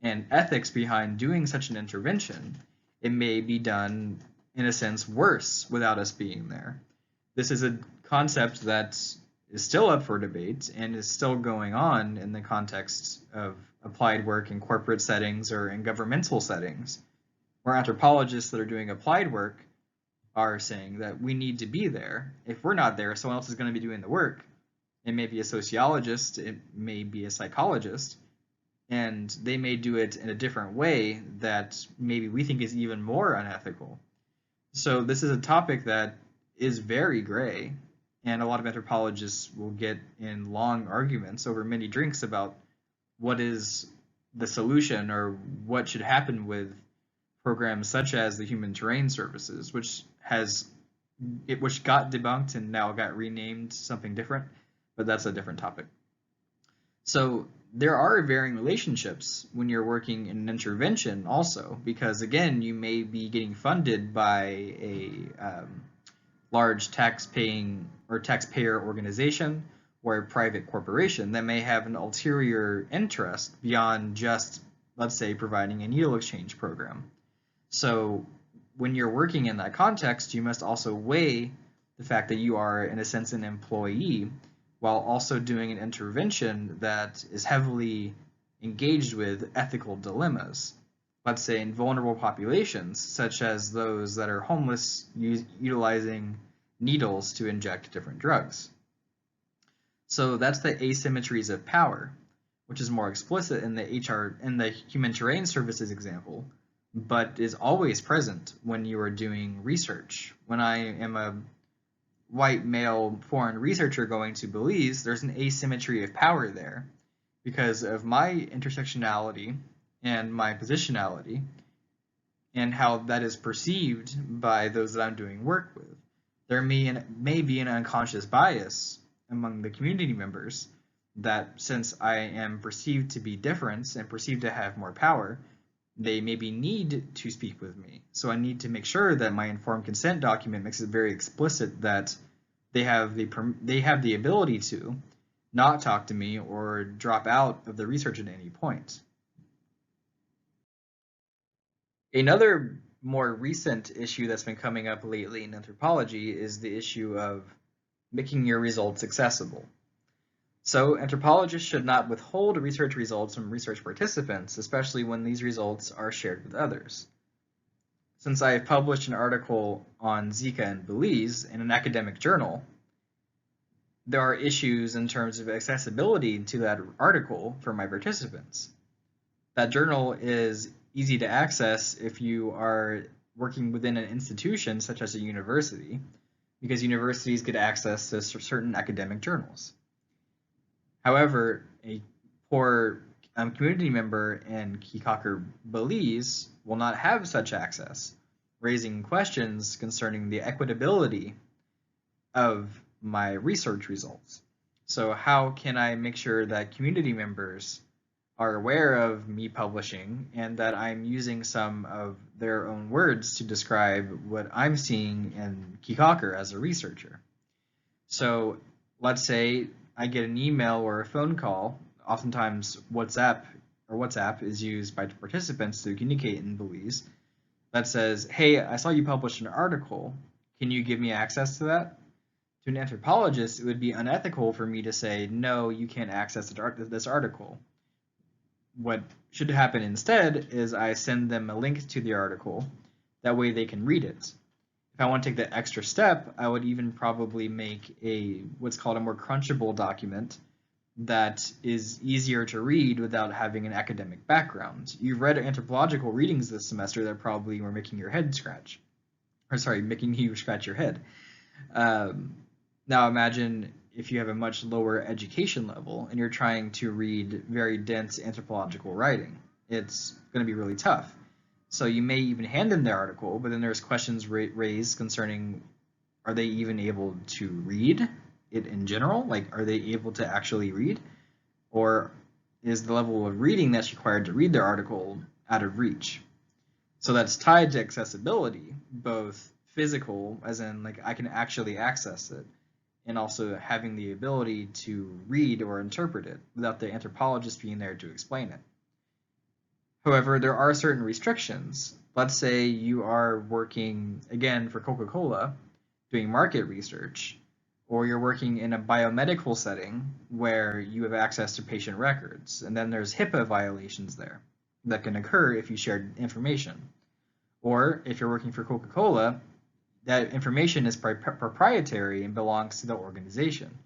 A: and ethics behind doing such an intervention, it may be done, in a sense, worse without us being there. This is a concept that is still up for debate and is still going on in the context of applied work in corporate settings or in governmental settings, where anthropologists that are doing applied work are saying that we need to be there. If we're not there, someone else is going to be doing the work. It may be a sociologist, it may be a psychologist, and they may do it in a different way that maybe we think is even more unethical. So this is a topic that is very gray, and a lot of anthropologists will get in long arguments over many drinks about what is the solution or what should happen with programs such as the Human Terrain Services, which got debunked and now got renamed something different, but that's a different topic. So there are varying relationships when you're working in an intervention also, because again, you may be getting funded by a large taxpayer organization or a private corporation that may have an ulterior interest beyond just, let's say, providing a needle exchange program. So when you're working in that context, you must also weigh the fact that you are, in a sense, an employee while also doing an intervention that is heavily engaged with ethical dilemmas. Let's say in vulnerable populations, such as those that are homeless, utilizing needles to inject different drugs. So that's the asymmetries of power, which is more explicit in the Human Terrain Services example, but is always present when you are doing research. When I am a white male foreign researcher going to Belize, there's an asymmetry of power there because of my intersectionality and my positionality and how that is perceived by those that I'm doing work with. There may be an unconscious bias among the community members that since I am perceived to be different and perceived to have more power, they maybe need to speak with me. So I need to make sure that my informed consent document makes it very explicit that they have the ability to not talk to me or drop out of the research at any point. Another more recent issue that's been coming up lately in anthropology is the issue of making your results accessible. So anthropologists should not withhold research results from research participants, especially when these results are shared with others. Since I have published an article on Zika in Belize in an academic journal, there are issues in terms of accessibility to that article for my participants. That journal is easy to access if you are working within an institution such as a university, because universities get access to certain academic journals. However, a poor community member in Kikaker, Belize will not have such access, raising questions concerning the equitability of my research results. So how can I make sure that community members are aware of me publishing and that I'm using some of their own words to describe what I'm seeing in Kikaker as a researcher? So let's say I get an email or a phone call. Oftentimes WhatsApp is used by participants to communicate in Belize that says, hey, I saw you published an article. Can you give me access to that? To an anthropologist, it would be unethical for me to say, no, you can't access this article. What should happen instead is I send them a link to the article. That way they can read it. If I want to take the extra step, I would even probably make what's called a more crunchable document that is easier to read without having an academic background. You've read anthropological readings this semester that probably were making your head scratch. Or sorry, making you scratch your head. Now imagine if you have a much lower education level and you're trying to read very dense anthropological writing. It's going to be really tough. So you may even hand them the article, but then there's questions raised concerning, are they even able to read it in general? Like, are they able to actually read? Or is the level of reading that's required to read their article out of reach? So that's tied to accessibility, both physical, as in like I can actually access it, and also having the ability to read or interpret it without the anthropologist being there to explain it. However, there are certain restrictions. Let's say you are working, again, for Coca-Cola, doing market research, or you're working in a biomedical setting where you have access to patient records, and then there's HIPAA violations there that can occur if you share information. Or if you're working for Coca-Cola, that information is proprietary and belongs to the organization,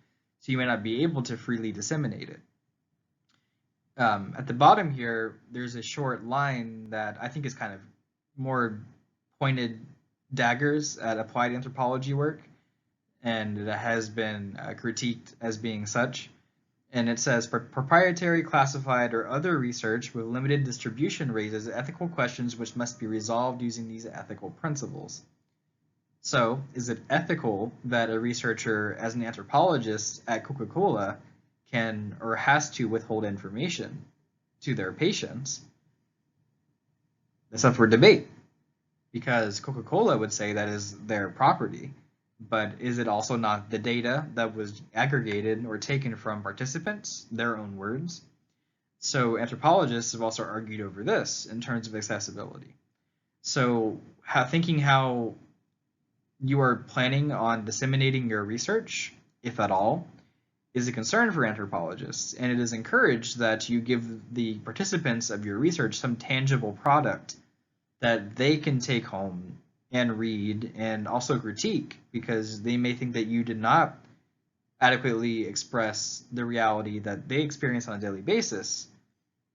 A: so you may not be able to freely disseminate it. At the bottom here, there's a short line that I think is kind of more pointed daggers at applied anthropology work, and that has been critiqued as being such. And it says, proprietary, classified, or other research with limited distribution raises ethical questions which must be resolved using these ethical principles. So, is it ethical that a researcher, as an anthropologist at Coca-Cola, can or has to withhold information to their patients? That's up for debate, because Coca-Cola would say that is their property, but is it also not the data that was aggregated or taken from participants, their own words? So anthropologists have also argued over this in terms of accessibility. So thinking how you are planning on disseminating your research, if at all, is a concern for anthropologists, and it is encouraged that you give the participants of your research some tangible product that they can take home and read and also critique, because they may think that you did not adequately express the reality that they experience on a daily basis.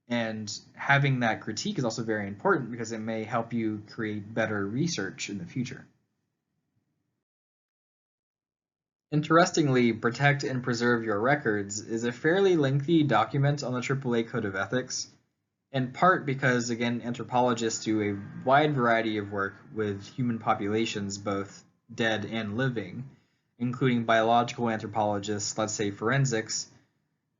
A: And having that critique is also very important because it may help you create better research in the future. Interestingly, Protect and Preserve Your Records is a fairly lengthy document on the AAA Code of Ethics, in part because, again, anthropologists do a wide variety of work with human populations, both dead and living, including biological anthropologists, let's say forensics,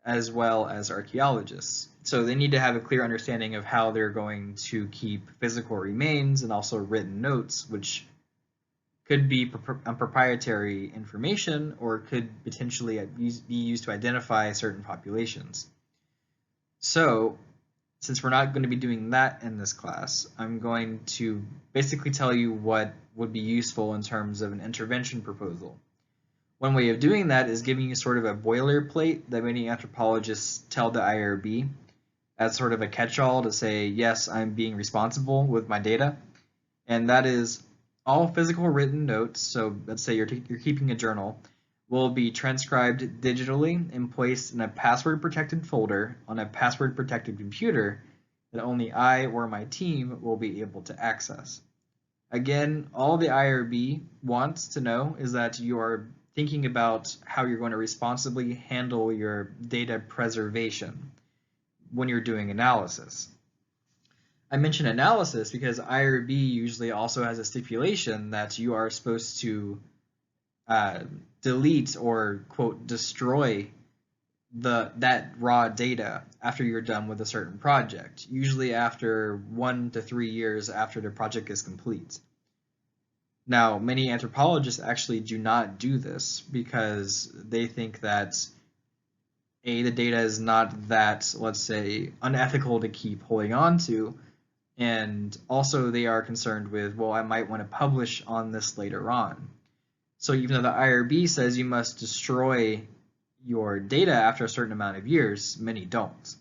A: as well as archaeologists. So they need to have a clear understanding of how they're going to keep physical remains and also written notes, which could be proprietary information or could potentially be used to identify certain populations. So, since we're not going to be doing that in this class, I'm going to basically tell you what would be useful in terms of an intervention proposal. One way of doing that is giving you sort of a boilerplate that many anthropologists tell the IRB as sort of a catch-all to say, yes, I'm being responsible with my data. And that is all physical written notes, so let's say you're keeping a journal, will be transcribed digitally and placed in a password-protected folder on a password-protected computer that only I or my team will be able to access. Again, all the IRB wants to know is that you are thinking about how you're going to responsibly handle your data preservation when you're doing analysis. I mention analysis because IRB usually also has a stipulation that you are supposed to delete or, quote, destroy that raw data after you're done with a certain project, usually after 1 to 3 years after the project is complete. Now, many anthropologists actually do not do this because they think that the data is not that, let's say, unethical to keep holding on to, and also they are concerned with, well, I might want to publish on this later on. So even though the IRB says you must destroy your data after a certain amount of years, many don't.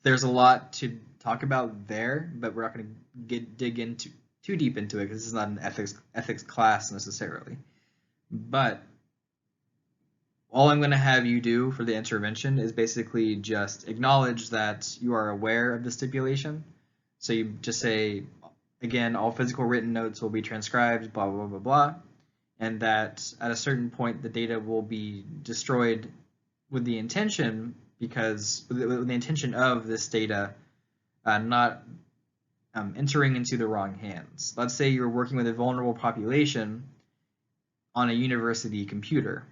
A: There's a lot to talk about there, but we're not going to dig into too deep into it because this is not an ethics class necessarily. But all I'm going to have you do for the intervention is basically just acknowledge that you are aware of the stipulation. So you just say, again, all physical written notes will be transcribed, blah, blah, blah, blah, and that at a certain point the data will be destroyed with the intention of this data not entering into the wrong hands. Let's say you're working with a vulnerable population on a university computer.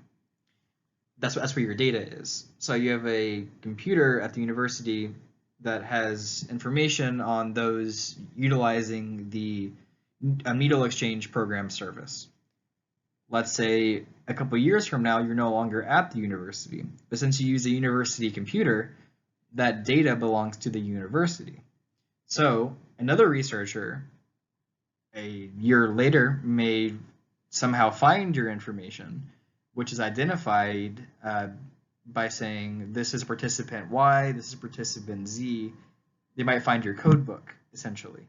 A: That's where your data is. So you have a computer at the university that has information on those utilizing the needle exchange program service. Let's say a couple years from now, you're no longer at the university, but since you use a university computer, that data belongs to the university. So another researcher a year later may somehow find your information, which is identified by saying this is participant Y, this is participant Z. They might find your code book, essentially.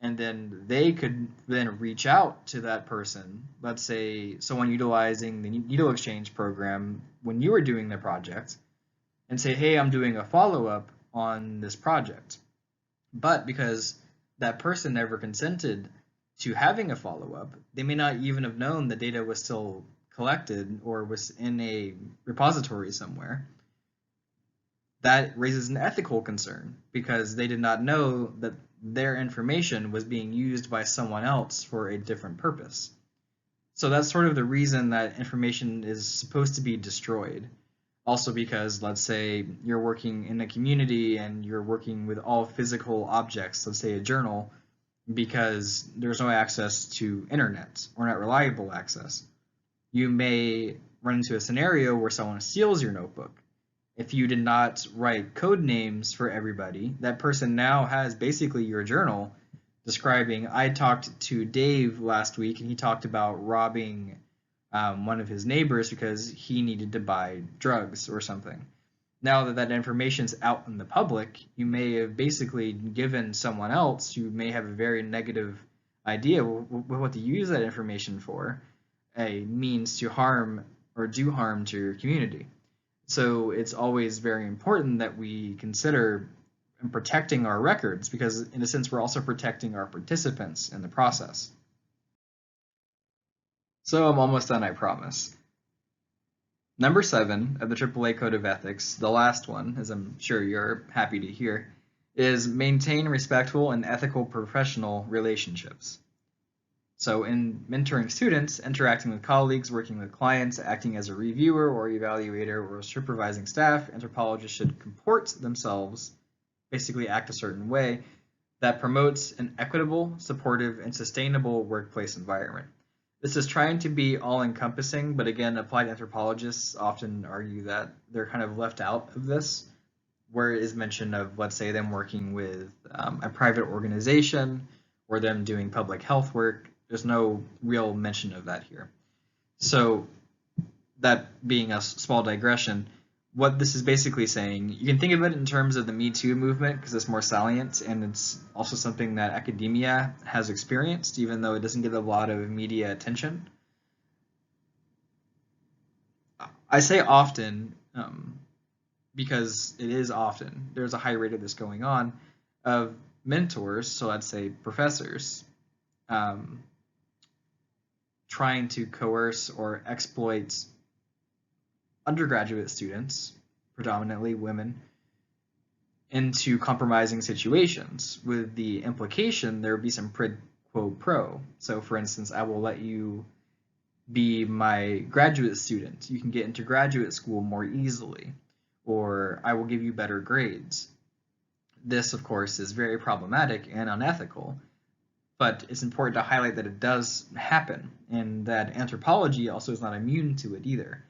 A: And then they could then reach out to that person, let's say someone utilizing the needle exchange program when you were doing the project, and say, hey, I'm doing a follow-up on this project. But because that person never consented to having a follow-up, they may not even have known the data was still collected or was in a repository somewhere. That raises an ethical concern because they did not know that their information was being used by someone else for a different purpose. So that's sort of the reason that information is supposed to be destroyed. Also because, let's say, you're working in a community and you're working with all physical objects, let's say a journal, because there's no access to internet or not reliable access. You may run into a scenario where someone steals your notebook. If you did not write code names for everybody, that person now has basically your journal describing, I talked to Dave last week and he talked about robbing one of his neighbors because he needed to buy drugs or something. Now that that information is out in the public, you may have basically given someone else who may have a very negative idea what to use that information for, a means to harm or do harm to your community. So it's always very important that we consider protecting our records because in a sense we're also protecting our participants in the process. So I'm almost done, I promise. Number 7 of the AAA Code of Ethics, the last one, as I'm sure you're happy to hear, is maintain respectful and ethical professional relationships. So in mentoring students, interacting with colleagues, working with clients, acting as a reviewer or evaluator or supervising staff, anthropologists should comport themselves, basically act a certain way, that promotes an equitable, supportive, and sustainable workplace environment. This is trying to be all-encompassing, but again, applied anthropologists often argue that they're kind of left out of this, where it is mention of, let's say, them working with a private organization or them doing public health work. there's no real mention of that here. So that being a small digression, what this is basically saying, you can think of it in terms of the Me Too movement because it's more salient, and it's also something that academia has experienced, even though it doesn't get a lot of media attention. I say often because it is often. There's a high rate of this going on, of mentors, so let's say professors, um, trying to coerce or exploit undergraduate students, predominantly women, into compromising situations, with the implication there would be some quid pro quo. So for instance, I will let you be my graduate student. You can get into graduate school more easily, or I will give you better grades. This, of course, is very problematic and unethical, but it's important to highlight that it does happen, and that anthropology also is not immune to it either,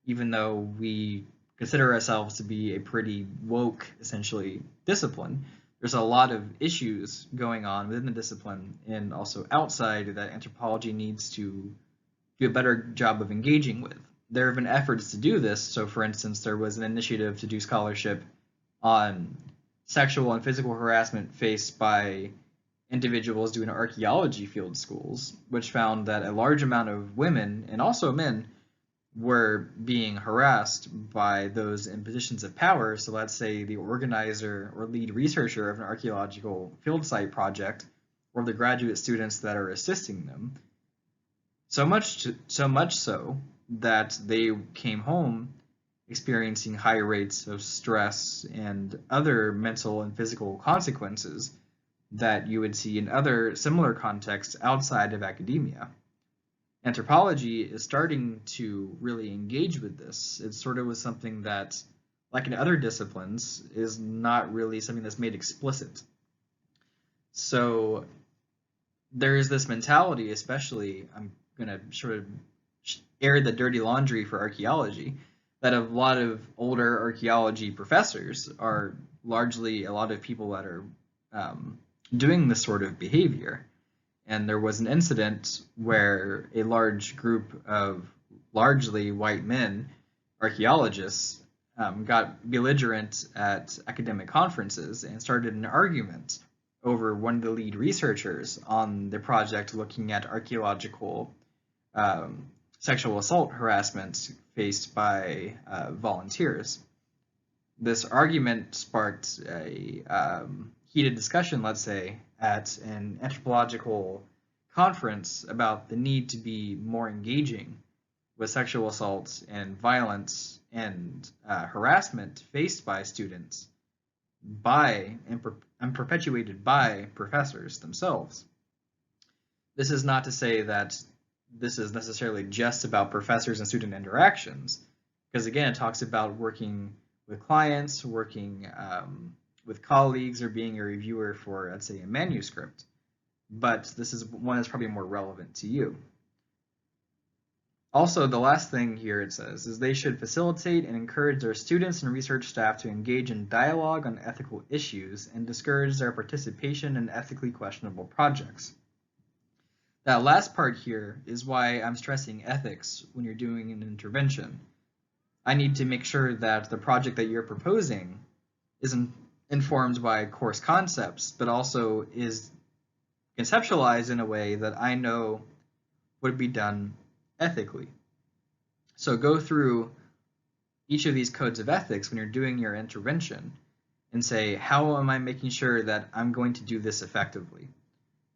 A: even though we consider ourselves to be a pretty woke, essentially, discipline. There's a lot of issues going on within the discipline and also outside that anthropology needs to do a better job of engaging with. There have been efforts to do this. So, for instance, there was an initiative to do scholarship on sexual and physical harassment faced by individuals doing archaeology field schools, which found that a large amount of women and also men were being harassed by those in positions of power. So let's say the organizer or lead researcher of an archaeological field site project, or the graduate students that are assisting them. So much so that they came home experiencing high rates of stress and other mental and physical consequences that you would see in other similar contexts outside of academia. Anthropology is starting to really engage with this. It sort of was something that, like in other disciplines, is not really something that's made explicit. So there is this mentality, especially, I'm going to sort of air the dirty laundry for archaeology, that a lot of older archaeology professors are largely a lot of people that are doing this sort of behavior. And there was an incident where a large group of largely white men, archaeologists, got belligerent at academic conferences and started an argument over one of the lead researchers on the project looking at archaeological sexual assault harassment faced by volunteers. This argument sparked a heated discussion, let's say, at an anthropological conference about the need to be more engaging with sexual assault and violence and harassment faced by students by and perpetuated by professors themselves. This is not to say that this is necessarily just about professors and student interactions, because again, it talks about working with clients, working with colleagues, or being a reviewer for, let's say, a manuscript. But this is one that's probably more relevant to you. Also, the last thing here it says is they should facilitate and encourage their students and research staff to engage in dialogue on ethical issues and discourage their participation in ethically questionable projects. That last part here is why I'm stressing ethics when you're doing an intervention. I need to make sure that the project that you're proposing isn't informed by course concepts, but also is conceptualized in a way that I know would be done ethically. So go through each of these codes of ethics when you're doing your intervention and say, how am I making sure that I'm going to do this effectively?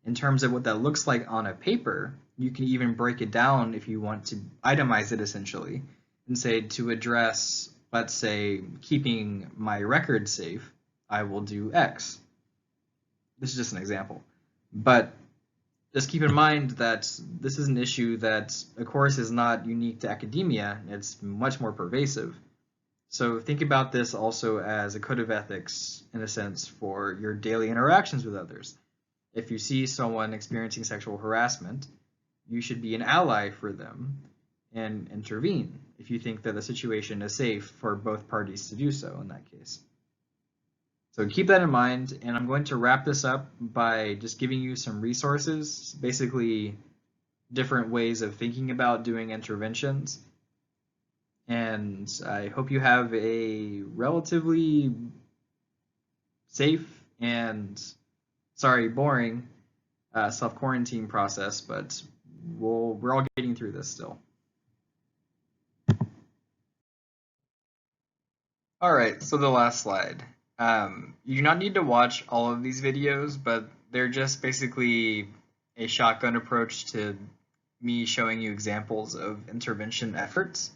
A: In terms of what that looks like on a paper, you can even break it down if you want to itemize it essentially and say, to address, let's say, keeping my record safe, I will do X. This is just an example. But just keep in mind that this is an issue that, of course, is not unique to academia. It's much more pervasive. So think about this also as a code of ethics, in a sense, for your daily interactions with others. If you see someone experiencing sexual harassment, you should be an ally for them and intervene if you think that the situation is safe for both parties to do so in that case. So keep that in mind, and I'm going to wrap this up by just giving you some resources. Basically, different ways of thinking about doing interventions. And I hope you have a relatively safe and, sorry, boring self-quarantine process, but we're all getting through this still. All right, so the last slide. You do not need to watch all of these videos, but they're just basically a shotgun approach to me showing you examples of intervention efforts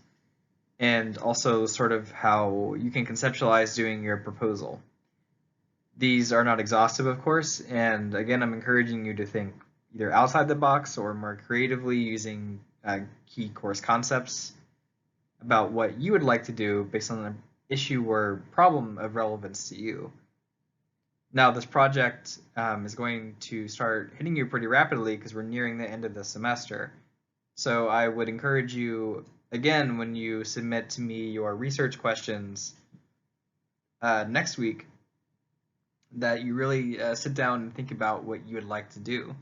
A: and also sort of how you can conceptualize doing your proposal. These are not exhaustive, of course, and again, I'm encouraging you to think either outside the box or more creatively using key course concepts about what you would like to do based on an issue or problem of relevance to you. Now, this project is going to start hitting you pretty rapidly because we're nearing the end of the semester. So I would encourage you, again, when you submit to me your research questions next week, that you really sit down and think about what you would like to do.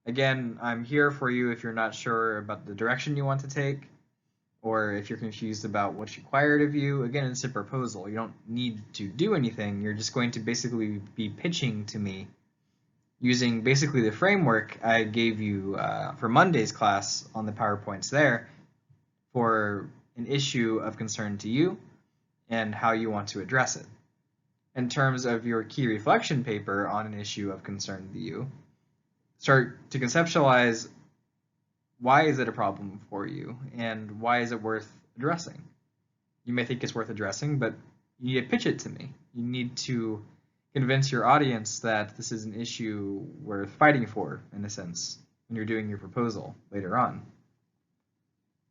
A: Again, I'm here for you if you're not sure about the direction you want to take, or if you're confused about what's required of you. Again, it's a proposal. You don't need to do anything. You're just going to basically be pitching to me using basically the framework I gave you for Monday's class on the PowerPoints there for an issue of concern to you and how you want to address it. In terms of your key reflection paper on an issue of concern to you, start to conceptualize why is it a problem for you and why is it worth addressing. You may think it's worth addressing, but you need to pitch it to me. You need to convince your audience that this is an issue worth fighting for, in a sense, when you're doing your proposal later on.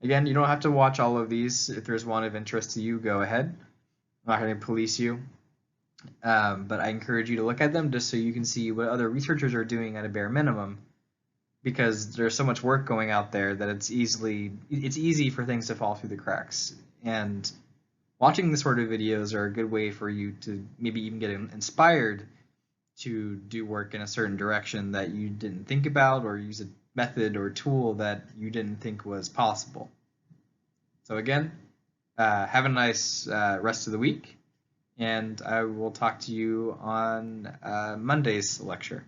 A: Again, you don't have to watch all of these. If there's one of interest to you, go ahead. I'm not going to police you. But I encourage you to look at them just so you can see what other researchers are doing at a bare minimum, because there's so much work going out there that it's easy for things to fall through the cracks. And watching this sort of videos are a good way for you to maybe even get inspired to do work in a certain direction that you didn't think about, or use a method or tool that you didn't think was possible. So again, have a nice rest of the week, and I will talk to you on Monday's lecture.